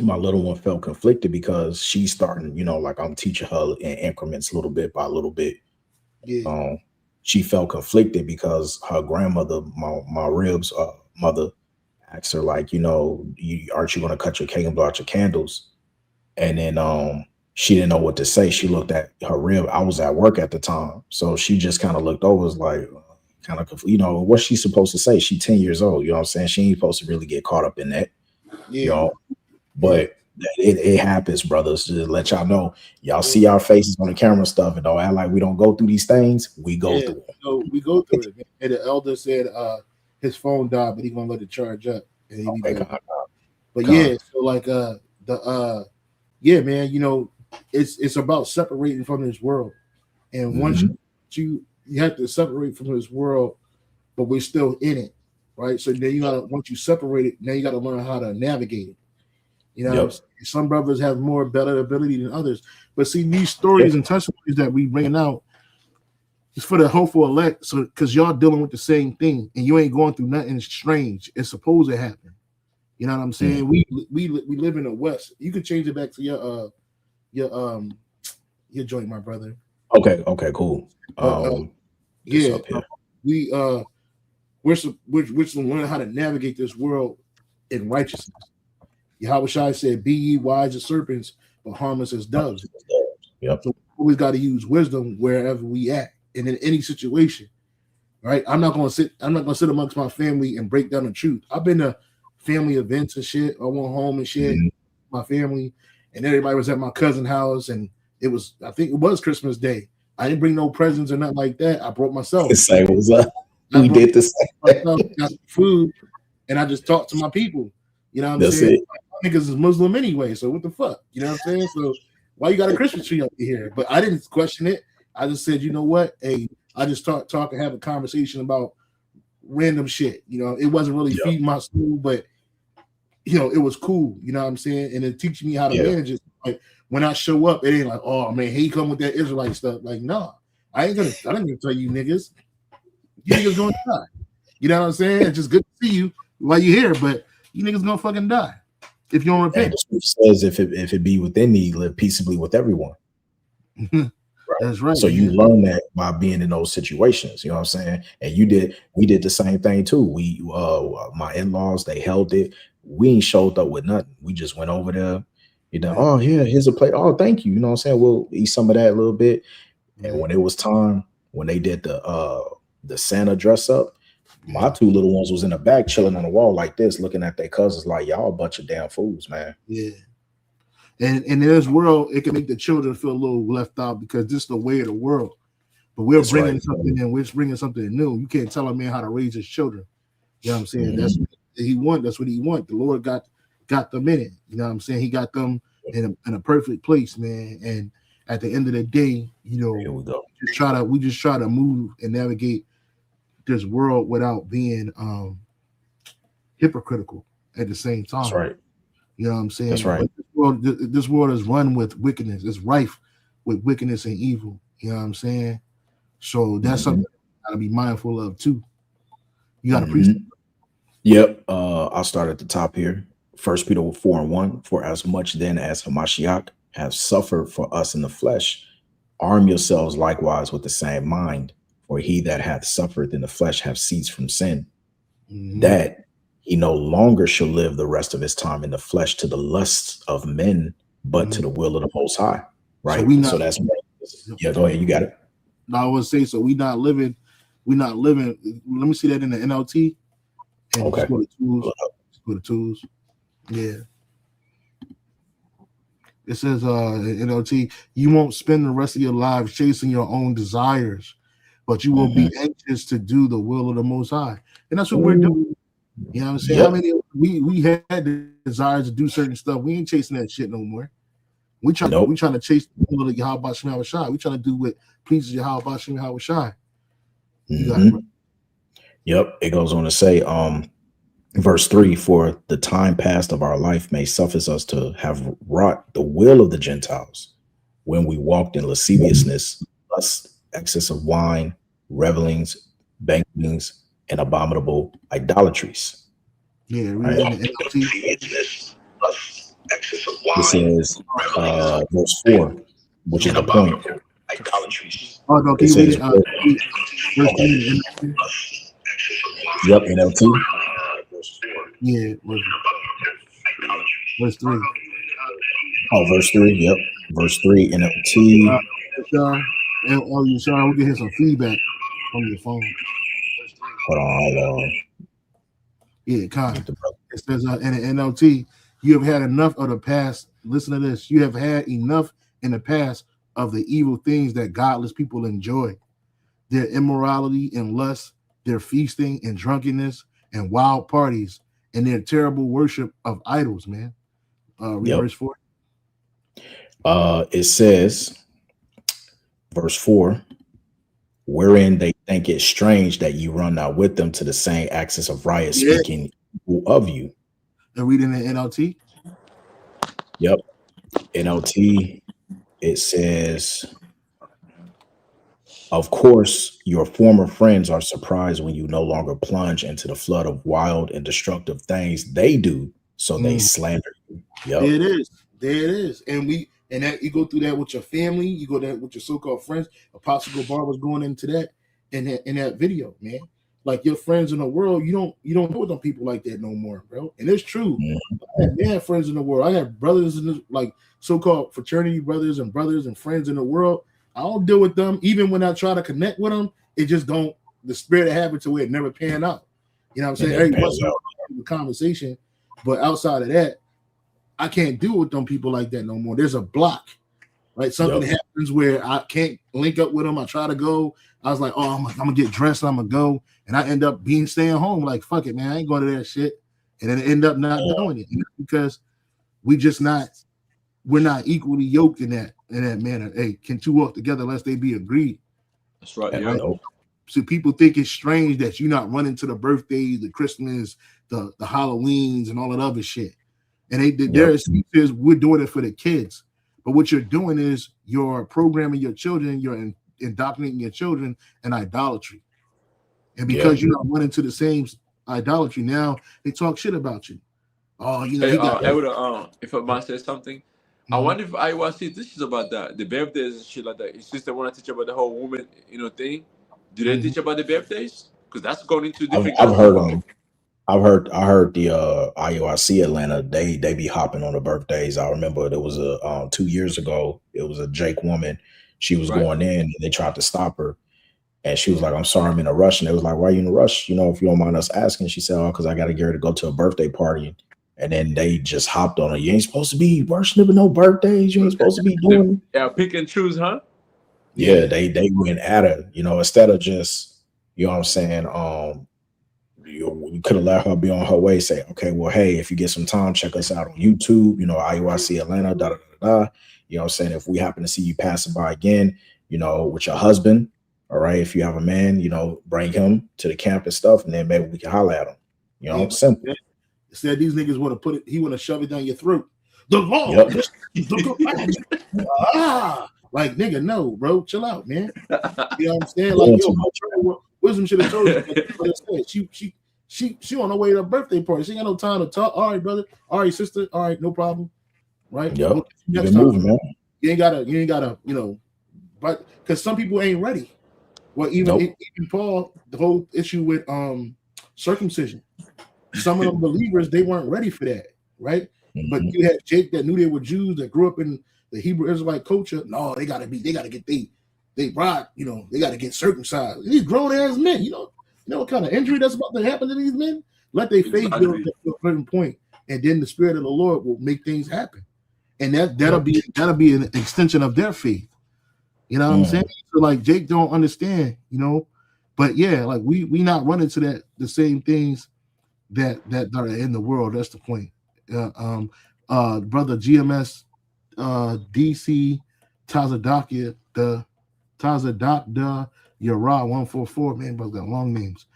my little one felt conflicted because she's starting, like I'm teaching her in increments a little bit by a little bit. Yeah. She felt conflicted because her grandmother, my ribs mother, asked her like, aren't you going to cut your cake and blow out your candles? And then she didn't know what to say. She looked at her rib. I was at work at the time, so she just kind of looked over, was like, kind of, what's she supposed to say? She's 10 years old. You know what I'm saying? She ain't supposed to really get caught up in that. Yeah. But it happens, brothers. Just let y'all know. Y'all see our faces on the camera stuff, and don't act like we don't go through these things. We go through them. So we go through it. And the elder said his phone died, but he's gonna let it charge up. And he be back. But yeah, so like yeah, man, you know, it's about separating from this world. And once you have to separate from this world, but we're still in it, right? So then you gotta, once you separate it, now you gotta learn how to navigate it. You know, some brothers have more better ability than others. But see, these stories and testimonies that we bringing out is for the hopeful elect. So because y'all dealing with the same thing and you ain't going through nothing strange. It's supposed to happen. You know what I'm saying? We live in the West. You could change it back to your joint, my brother. Okay, cool. Yeah, we're to learn how to navigate this world in righteousness. Yahweh Shai said, "Be ye wise as serpents, but harmless as doves." Yep. So we always got to use wisdom wherever we at and in any situation. Right? I'm not gonna sit amongst my family and break down the truth. I've been to family events and shit. I went home and shit, my family, and everybody was at my cousin's house, and I think it was Christmas Day. I didn't bring no presents or nothing like that. I brought myself. Say what's up. We did the same. Myself, got some food, and I just talked to my people. You know what I'm saying? Niggas is Muslim anyway, so what the fuck? You know what I'm saying? So why you got a Christmas tree up here? But I didn't question it. I just said, you know what? Hey, I just talk and have a conversation about random shit. You know, it wasn't really feeding my soul, but you know, it was cool. You know what I'm saying? And it teaches me how to manage it. Like when I show up, it ain't like, oh man, here you come with that Israelite stuff. Like, nah, I ain't gonna tell you niggas. You niggas gonna die. You know what I'm saying? It's just good to see you while you're here, but you niggas gonna fucking die if you don't repent. And the scripture says, if it be within thee, live peaceably with everyone. Right. That's right. So you learn that by being in those situations. You know what I'm saying? And we did the same thing too. We my in-laws, they held it. We ain't showed up with nothing. We just went over there. You know, oh yeah, here's a plate. Oh, thank you. You know what I'm saying? We'll eat some of that a little bit. And when it was time, when they did the Santa dress up, my two little ones was in the back chilling on the wall like this, looking at their cousins like, y'all a bunch of damn fools, man. Yeah. And in this world, it can make the children feel a little left out because this is the way of the world. But we're bringing something in. We're bringing something new. You can't tell a man how to raise his children. You know what I'm saying? That's what he want. That's what he want. The Lord got them in it. You know what I'm saying? He got them in a perfect place, man. And at the end of the day, you know, here we go. We just try to move and navigate this world without being hypocritical at the same time. That's right. You know what I'm saying? That's right. This world is run with wickedness. It's rife with wickedness and evil. You know what I'm saying? So that's something you gotta be mindful of too. You gotta preach. Yep. I'll start at the top here. 1 Peter 4:1. For as much then as Hamashiach has suffered for us in the flesh, arm yourselves likewise with the same mind. For he that hath suffered in the flesh hath ceased from sin, that he no longer shall live the rest of his time in the flesh to the lusts of men, but to the will of the Most High. Right. So that's go ahead. You got it. No, I would say so. We're not living. Let me see that in the NLT. And okay. Just go to tools. Yeah. It says in NLT, you won't spend the rest of your lives chasing your own desires, but you will be anxious to do the will of the Most High. And that's what we're doing. You know what I'm saying? How many we had the desires to do certain stuff. We ain't chasing that shit no more. We trying to chase the will of Yahweh Shem Shai. We trying to do what pleases Yahweh Shem Shai. Yep. It goes on to say, verse 3, for the time past of our life may suffice us to have wrought the will of the Gentiles when we walked in lasciviousness, lust, excess of wine, revelings, banquetings, and abominable idolatries. Yeah, right? It says verse 4, which is the point. Idolatries. Oh no, can you read it? Yep, NLT. Yeah, verse 3. Oh, verse 3. Yep, verse 3 NLT. You sorry, we can hear some feedback from your phone. Hold on. Yeah, kind of. It says in the NLT, You have had enough of the past. Listen to this. You have had enough in the past of the evil things that godless people enjoy. Their immorality and lust, their feasting and drunkenness and wild parties, and their terrible worship of idols, man. Read verse 4. It says, verse 4, wherein they think it strange that you run not with them to the same access of riot, speaking of you. And reading the NLT. Yep. NLT, it says, of course, your former friends are surprised when you no longer plunge into the flood of wild and destructive things they do, so they slander you. Yep. There it is. There it is. And that you go through that with your family, you go there with your so-called friends. Apostle Gabar was going into that in that video, man. Like your friends in the world, you don't deal with them people like that no more, bro. And it's true. I have friends in the world. I have brothers in the, like so-called fraternity brothers and friends in the world. I don't deal with them. Even when I try to connect with them, it just don't. The spirit of habit to where it never pan out. You know what I'm saying? Every once in a while, have a conversation, but outside of that, I can't deal with them people like that no more. There's a block, right? Something happens where I can't link up with them. I try to go. I was like, oh, I'm gonna get dressed. I'm gonna go, and I end up staying home. Like, fuck it, man. I ain't going to that shit, and then I end up not doing it because we're not equally yoked in that manner. Hey, can two walk together unless they be agreed? That's right. Yeah. So people think it's strange that you're not running to the birthdays, the Christmas, the Halloweens, and all that other shit. And their excuse is we're doing it for the kids. But what you're doing is you're programming your children, you're indoctrinating your children in idolatry. And because you're not running to the same idolatry, now they talk shit about you. Oh, you know, if I might say something, I wonder if I was teaches about that, the birthdays and shit like that. Your sister want to teach about the whole woman, thing. Do they teach about the birthdays? Because that's going into different. I heard the IOIC Atlanta, they be hopping on the birthdays. I remember there was a 2 years ago, it was a Jake woman. She was going in and they tried to stop her. And she was like, I'm sorry, I'm in a rush. And they was like, why are you in a rush? If you don't mind us asking. She said, oh, because I got to get her to go to a birthday party. And then they just hopped on her. You ain't supposed to be worshiping no birthdays. You ain't supposed to be doing. Yeah, pick and choose, huh? Yeah, they went at her, instead of just, you know what I'm saying? You could have let her be on her way, say, okay, well, hey, if you get some time, check us out on YouTube, IUIC Atlanta, da, da, da, da. You know what I'm saying? If we happen to see you passing by again, with your husband, all right, if you have a man, bring him to the camp and stuff, and then maybe we can holler at him. Simple. It said these niggas want to he want to shove it down your throat. The law. Like, nigga, no, bro, chill out, man. You know what I'm saying? Like, Wisdom should have told you. She on her way to a birthday party. She ain't got no time to talk. All right, brother. All right, sister. All right, no problem. Right? Yep. Next time, moving, man. You ain't gotta, but because some people ain't ready. Well, even Paul, the whole issue with circumcision. Some of them believers, they weren't ready for that, right? Mm-hmm. But you had Jake that knew they were Jews that grew up in the Hebrew Israelite culture. No, they gotta get they ride, they gotta get circumcised. These grown ass men, you know what kind of injury that's about to happen to these men? Let their faith build to a certain point, and then the Spirit of the Lord will make things happen. And that'll be an extension of their faith. You know what I'm saying? So like Jake don't understand, but yeah, like we not running to the same things that are in the world. That's the point. Brother GMS DC Tazadaka Yara 144, man, brother got long names.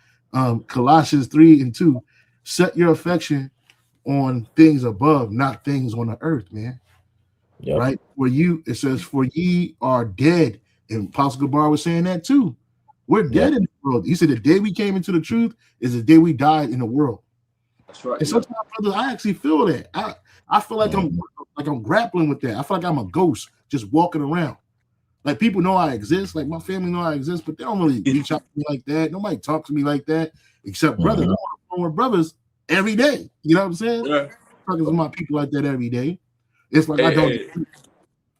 Colossians 3:2, set your affection on things above, not things on the earth, man. Yep. Right? It says, for ye are dead. And Apostle Gabar was saying that too. We're dead in the world. He said the day we came into the truth is the day we died in the world. That's right. And sometimes, brother, I actually feel that. I feel like I'm grappling with that. I feel like I'm a ghost just walking around. Like people know I exist, like my family know I exist, but they don't really reach out to me like that. Nobody talks to me like that, except brothers. I'm on the phone with brothers every day. You know what I'm saying? Yeah. Talking to my people like that every day. It's like I don't.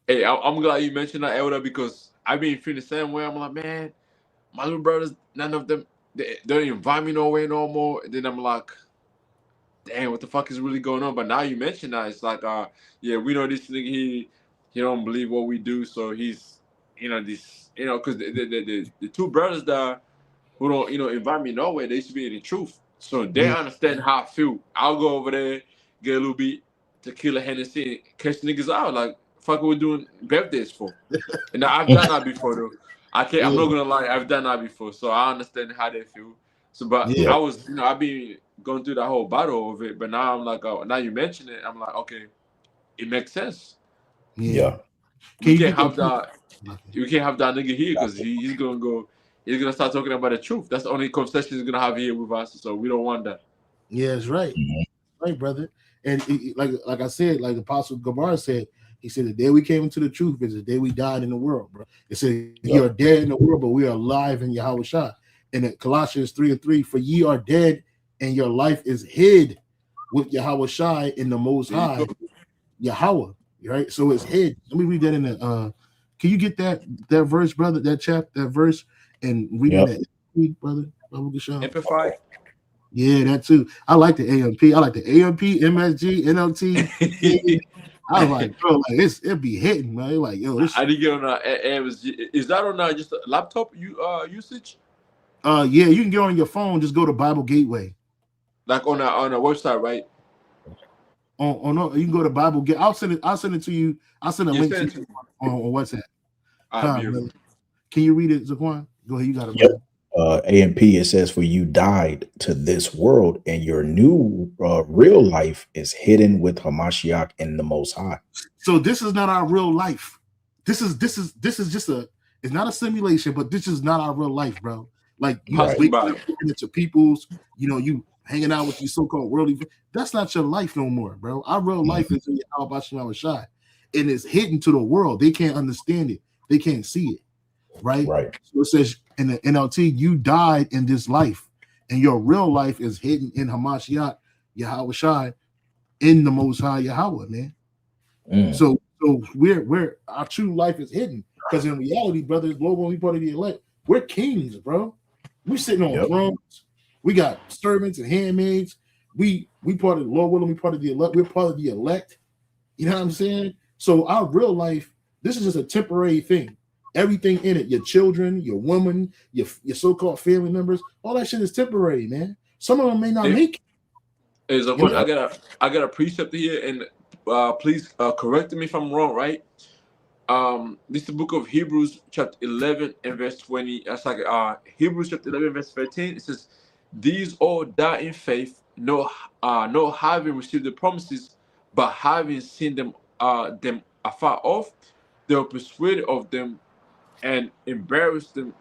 Hey, I'm glad you mentioned that, Elder, because I've been feeling the same way. I'm like, man, my little brothers, none of them, they don't invite me nowhere no more. And then I'm like, damn, what the fuck is really going on? But now you mention that, it's like, yeah, we know this nigga, he don't believe what we do, so he's, this, because the two brothers that who don't, invite me nowhere, they should be in the truth. So they Yeah, understand how I feel. I'll go over there, get a little bit tequila, Hennessy, and catch niggas out. Like, fuck what we're doing birthdays for. And I've done that before, though. I'm yeah, not gonna lie, I've done that before. So I understand how they feel. So, but yeah, I Yep. was, I've been going through that whole battle of it. But now I'm like, now you mention it, I'm like, okay, it makes sense. yeah. Yeah. We Can you can't get have that? that. You can't have that nigga here because he's gonna go. He's gonna start talking about the truth. That's the only conversation he's gonna have here with us. So we don't want that. Yeah, it's right. Mhm. Right, brother. And like I said, like Apostle Gabar said, he said the day we came into the truth is the day we died in the world, bro. It said you Yep. are dead in the world, but we are alive in Yahweh Shah. And in Colossians 3:3, for ye are dead, and your life is hid with Yahweh Shai in the Most There you High, go. Yahweh. Right? So it's hid. Let me read that in the can you get that verse, brother? That verse and read in Yep. that, brother. Bible Gasham. Amplify. Yeah, that too. I like the AMP. I like the AMP, MSG, NLT. I was like, bro, like it be hitting, man. Like, yo, this I didn't get on is that on just a laptop usage? yeah, you can get on your phone, just go to Bible Gateway. Like on a website, right? No, you can go to Bible Gate. I'll send it to you. I'll send a You link to send it you to me. on WhatsApp. Beautiful. Brother. Can you read it, Zaquan? Go ahead, you got it, Yep. brother. AMP, it says, for you died to this world, and your new real life is hidden with Hamashiach in the Most High. So this is not our real life. This is just it's not a simulation, but this is not our real life, bro. Like you Pass Right. me wake by. up looking at your peoples, you hanging out with these so-called worldly. That's not your life no more, bro. Our real life is in Yahweh Shai, and it's hidden to the world. They can't understand it. They can't see it, right? Right. So it says in the NLT, you died in this life, and your real life is hidden in Hamashiach, Yahweh Shai, in the Most High Yahweh, man. Mm. So we're our true life is hidden because in reality, brothers, global, we part of the elect. We're kings, bro. We're sitting on Yep. thrones. We got servants and handmaids. We part of the Lord willing. We part of the elect. We're part of the elect. You know what I'm saying? So our real life, this is just a temporary thing. Everything in it, your children, your woman, your so-called family members, all that shit is temporary, man. Some of them may not Hey, make it. Hey, You know? Zaquan, I got a precept here, and please correct me if I'm wrong, right? This is the book of Hebrews, chapter 11 and verse 20. That's like Hebrews chapter 11, verse 13. It says, "These all die in faith, no having received the promises, but having seen them afar off, they were persuaded of them and embarrassed them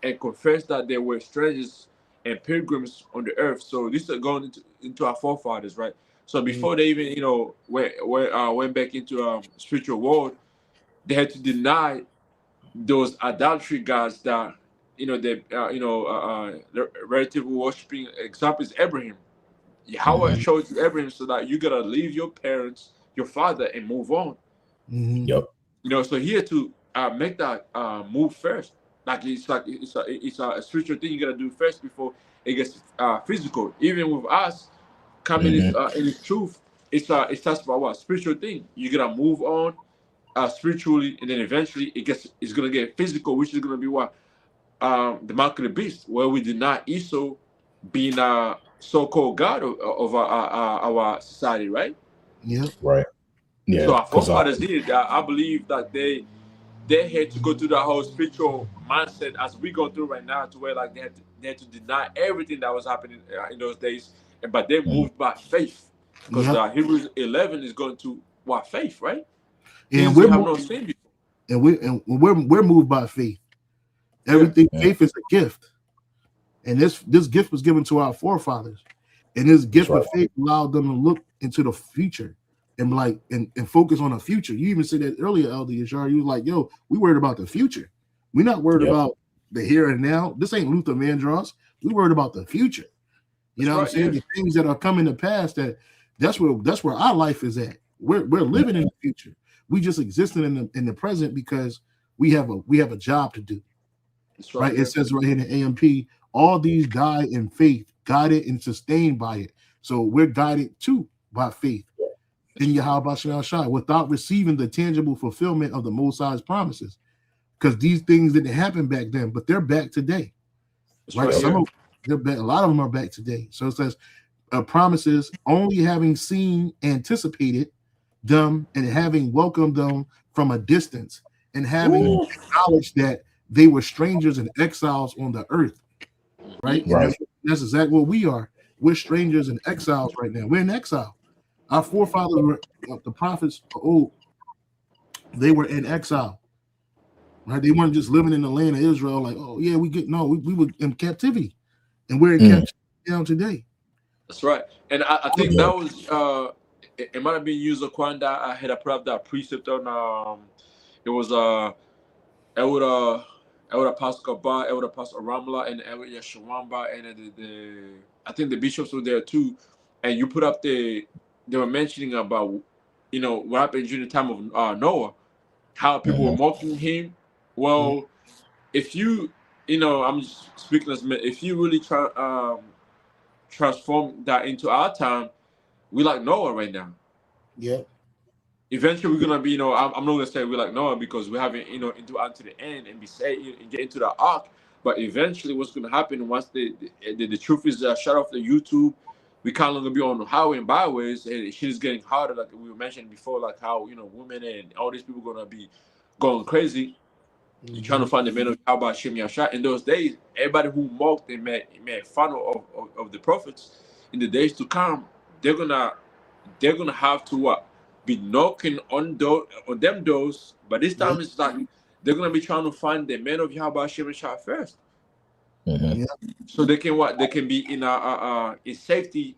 and confessed that they were strangers and pilgrims on the earth." So this is going into our forefathers, right? So before they even, went back into spiritual world, they had to deny those idolatry gods that the relative worshiping. Example is Abraham. Yahweh Mhm. showed to Abraham so that you gotta leave your parents, your father, and move on. Mm-hmm. Yep. So he had to make that move first. Like it's a spiritual thing you gotta do first before it gets physical. Even with us coming Mhm. in its truth, it starts about what spiritual thing. You gotta move on spiritually, and then eventually it's gonna get physical, which is gonna be what the mark of the beast, where we deny Esau being a so-called god of our society, right? Yep. Right. So Yeah. our Because forefathers did. I believe that they had to go through that whole spiritual mindset as we go through right now, to where like they had to deny everything that was happening in those days, but they moved by faith, because Yep. Hebrews 11 is going to what faith, right? And Things we have not seen before. we're moved by faith. Yeah. Everything faith is a gift, and this gift was given to our forefathers, and this that's gift right. of faith allowed them to look into the future and and focus on the future. You even said that earlier, Elder Yashar. You was like, "Yo, we worried about the future. We're not worried Yep. about the here and now. This ain't Luther Vandross. We worried about the future. You That's know what I'm right. saying? Yeah. The things that are coming to pass. That's where our life is at. We're living in the future. We just existing in the present because we have a job to do. That's Right? right. It Yeah. says right here in the AMP, all these die in faith, guided and sustained by it, So we're guided too by faith in Yahweh Shal Shai without receiving the tangible fulfillment of the Most High's promises. Because these things didn't happen back then, but they're back today. Right? Some of they're back, a lot of them are back today. So it says promises only having seen, anticipated them, and having welcomed them from a distance, and having acknowledged that they were strangers and exiles on the earth. Right? And that's exactly what we are. We're strangers and exiles right now. We're in exile. Our forefathers were the prophets of old. They were in exile. Right? They weren't just living in the land of Israel, like, oh yeah, we were in captivity, and we're in captivity now today. That's right. And I think that was it might have been used Quanda. I had put up that precept on it was Elder Apostle Kaba, Elder Apostle Ramla, and Elder Yeshawamba, and the I think the bishops were there too. And you put up they were mentioning about what happened during the time of Noah, how people were mocking him. Well, if I'm just speaking as if you really transform that into our time, we like Noah right now. Yeah. Eventually, we're gonna be, I'm not gonna say we like Noah because we haven't, unto the end and be saved and get into the ark. But eventually, what's gonna happen once the truth is shut off the YouTube, we can't longer be on the highway and byways, and shit is getting harder. Like we were mentioning before, like how women and all these people gonna be going crazy. You're trying to find the men of Yahweh Shem Yashai. In those days, everybody who mocked and made fun of the prophets in the days to come, they're gonna have to be knocking on them doors. But this time it's like they're gonna be trying to find the men of Yahweh Shem Yashai first. So they can be in safety.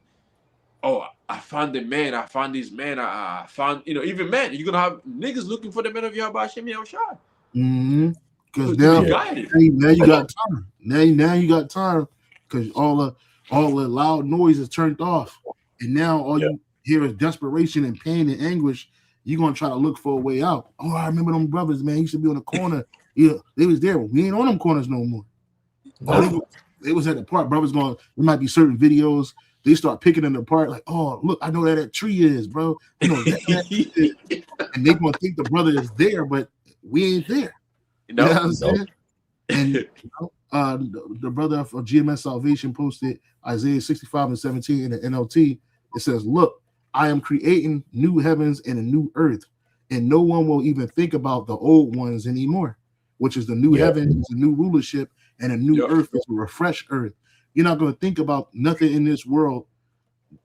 Oh, I found the man. I found this man. I found even men. You're gonna have niggas looking for the men of Yahweh Shem Yashai. Because now you got time. Now you got time because all the loud noise is turned off, and now all you hear is desperation and pain and anguish. You're gonna try to look for a way out. Oh, I remember them brothers, man. He used to be on the corner. They was there. We ain't on them corners no more. They was at the park. Brothers going. There might be certain videos. They start picking them apart. Like, oh, look, I know where that tree is, bro. That is. And they gonna think the brother is there, but we ain't there. You know what I'm saying? And the brother of GMS Salvation posted Isaiah 65:17 in the NLT. It says, "Look, I am creating new heavens and a new earth, and no one will even think about the old ones anymore." Which is the new heavens, a new rulership, and a new earth is a refreshed earth. You're not going to think about nothing in this world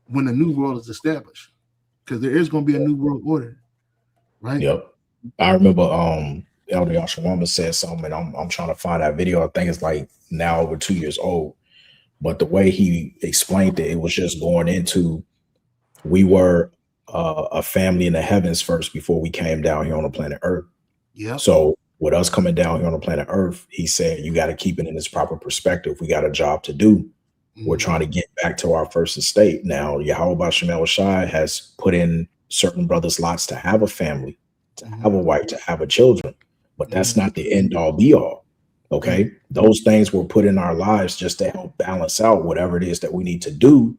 when the new world is established, because there is going to be a new world order, right? Yep. I remember Elder Yashawama said something, and I'm trying to find that video. I think it's like now over 2 years old. But the way he explained it, it was just going into we were a family in the heavens first before we came down here on the planet Earth. Yeah. So with us coming down here on the planet Earth, he said you got to keep it in its proper perspective. We got a job to do. We're trying to get back to our first estate. Now, Yahweh Shem Shai has put in certain brothers' lots to have a family, to have a wife, to have a children. But that's not the end all be all. Okay. Those things were put in our lives just to help balance out whatever it is that we need to do,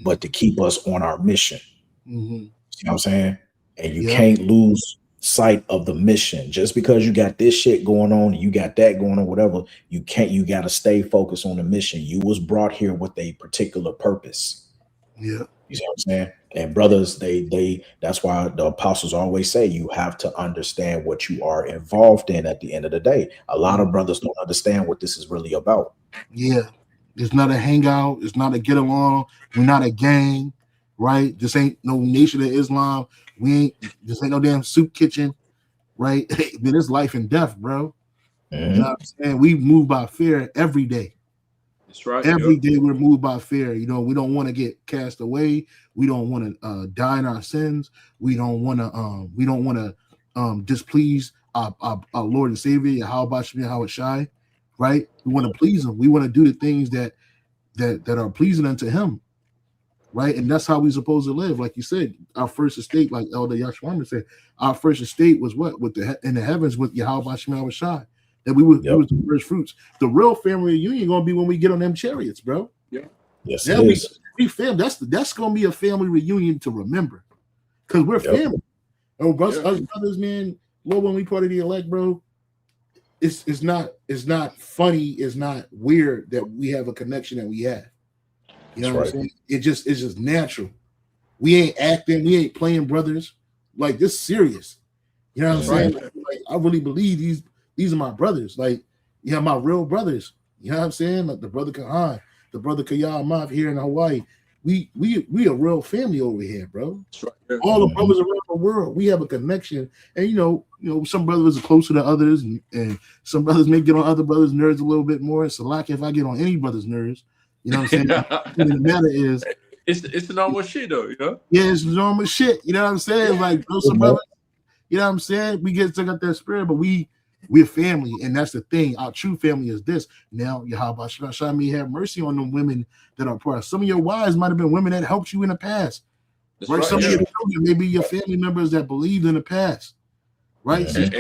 but to keep us on our mission. You know what I'm saying? And you can't lose sight of the mission. Just because you got this shit going on, you got that going on, whatever, you got to stay focused on the mission. You was brought here with a particular purpose. Yeah. You see what I'm saying? And brothers, that's why the apostles always say you have to understand what you are involved in at the end of the day. A lot of brothers don't understand what this is really about. Yeah. It's not a hangout. It's not a get along. We're not a gang, right? This ain't no Nation of Islam. This ain't no damn soup kitchen, right? Man, it's life and death, bro. You know what I'm saying? We move by fear every day. That's right. Every day we're moved by fear. We don't want to get cast away. We don't want to die in our sins. We don't want to displease our Lord and Savior, Yahweh Shai, right? We want to please him. We want to do the things that are pleasing unto him, right? And that's how we're supposed to live. Like you said, our first estate, like Elder Yashwama said, our first estate was what? In the heavens with Yahweh Shai. That we was the first fruits. The real family reunion gonna be when we get on them chariots, bro. Yeah. Yes, Then we We family. That's gonna be a family reunion to remember, because we're Yep. family. Oh, us brothers, man. Well, when we part of the elect, bro, it's not funny. It's not weird that we have a connection that we have. You know what I'm saying? It's just natural. We ain't acting. We ain't playing brothers. Like, this serious. You know what I'm saying? Like, I really believe these are my brothers. Like, yeah, my real brothers. You know what I'm saying? Like the brother Kahan, the brother Kayal Mav here in Hawaii. We a real family over here, bro. Right. All the brothers around the world, we have a connection. And you know, some brothers are closer to others, and some brothers may get on other brothers' nerves a little bit more. So, like, if I get on any brother's nerves, you know what I'm saying? The matter is, it's the normal shit, though. You know? Yeah, it's normal shit. You know what I'm saying? Like, some brothers, you know what I'm saying? We get took out that spirit, but we're family, and that's the thing. Our true family is this. Now, Yahweh Shah may have mercy on them women that are poor. Some of your wives might have been women that helped you in the past. Right? Some of your children may be your family members that believed in the past. Right? So and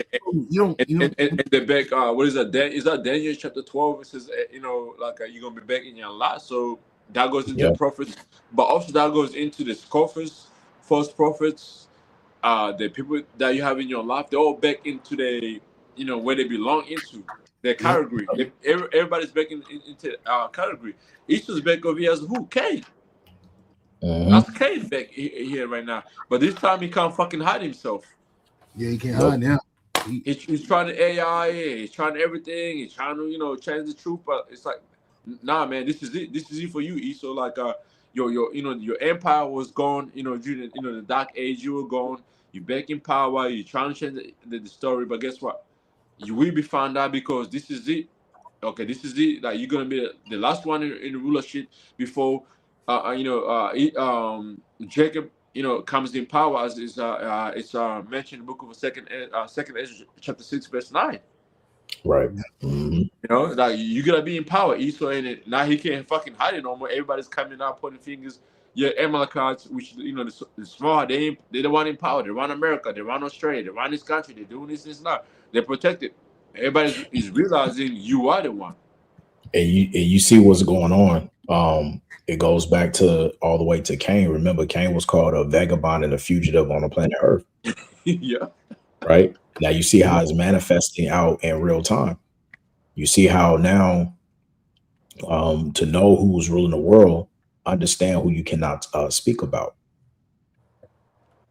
the back, what is that? Is that Daniel chapter 12? It says, like, you're gonna be back in your lot. So that goes into the prophets, but also that goes into the scoffers, false prophets, the people that you have in your life. They're all back into the, where they belong into their category. Everybody's back into category. Each back over here as who? Cain. That's Cain back here right now. But this time he can't fucking hide himself. Yeah, he can't hide now. He's trying to AI. He's trying everything. He's trying to, change the truth. But it's like, nah, man, this is it. This is it for you, E. So, like, your empire was gone. During the dark age, you were gone. You're back in power. You're trying to change the story. But guess what? You will be found out, because this is it. Okay, this is it. Like, you're gonna be the last one in the rulership before, Jacob, comes in power, as is it's mentioned in the book of Second Ezra, chapter 6, verse 9. Right. Like, you're gonna be in power. Esau in it now. He can't fucking hide it no more. Everybody's coming out pointing fingers. Yeah, Amalekites, which the small, they the one in power. They run America. They run Australia. They run this country. They're doing this now. They're protected. Everybody is realizing you are the one. And you see what's going on. It goes back to all the way to Cain. Remember, Cain was called a vagabond and a fugitive on the planet Earth. Yeah. Right? Now you see how it's manifesting out in real time. You see how now, to know who's ruling the world, understand who you cannot speak about.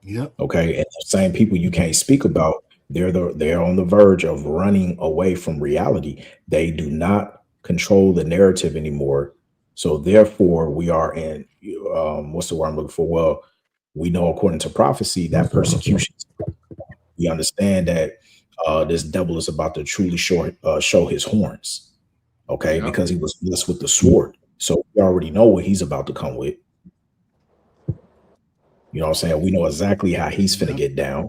Yeah. Okay. And the same people you can't speak about, they're on the verge of running away from reality. They do not control the narrative anymore. So therefore, we are in what's the word I'm looking for? Well, we know according to prophecy that persecution. We understand that this devil is about to truly show his horns. Okay, because he was blessed with the sword. So we already know what he's about to come with. You know what I'm saying? We know exactly how he's finna get down,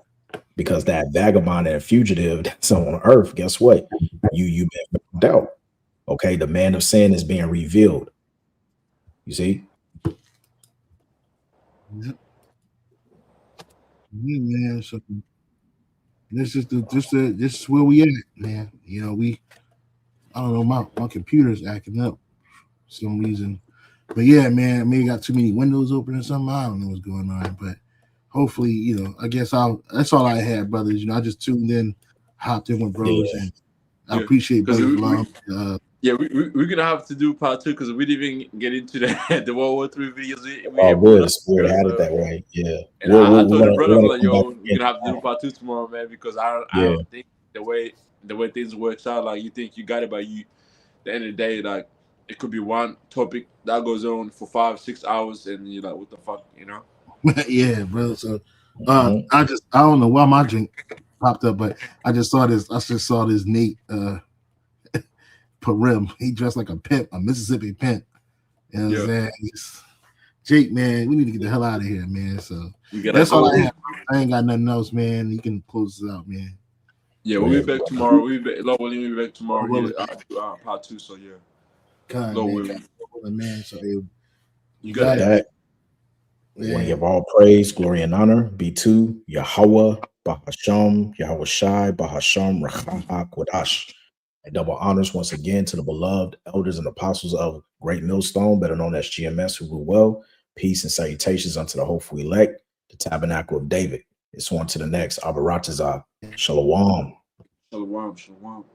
because that vagabond and fugitive that's on earth, guess what? You've been found out. Okay, the man of sin is being revealed. You see? Yep. Yeah, man. So this is where we at, man. I don't know, my computer's acting up for some reason. But yeah, man, I maybe got too many windows open or something. I don't know what's going on, but hopefully, I guess that's all I had, brothers. I just tuned in, hopped in with bros, and I appreciate brothers' love. We're gonna have to do part 2, because we didn't even get into the WW3 videos. We had it that way, yeah. And I told the brother, like, yo, we're gonna have to do part 2 tomorrow, man, because I don't think the way things works out, like, you think you got it, but at the end of the day, like, it could be one topic that goes on for 5-6 hours, and you're like, what the fuck, Yeah, bro. So I don't know why my drink popped up, but I just saw this Nate Parim. He dressed like a pimp, a Mississippi pimp. You know what I'm saying? Jake, man, we need to get the hell out of here, man. So that's all I have. I ain't got nothing else, man. You can close this out, man. Yeah, we'll be back tomorrow. We'll be back tomorrow. Part 2. So yeah. God, man. So you got that. We want to give all praise, glory, and honor be to Yahweh, Bahasham, Yahweh Shai, Bahasham, Rachah, Kodash. And double honors once again to the beloved elders and apostles of Great Millstone, better known as GMS, who rule well. Peace and salutations unto the hopeful elect, the tabernacle of David. It's on to the next. Abaratazah. Shalom. Shalom, shalom.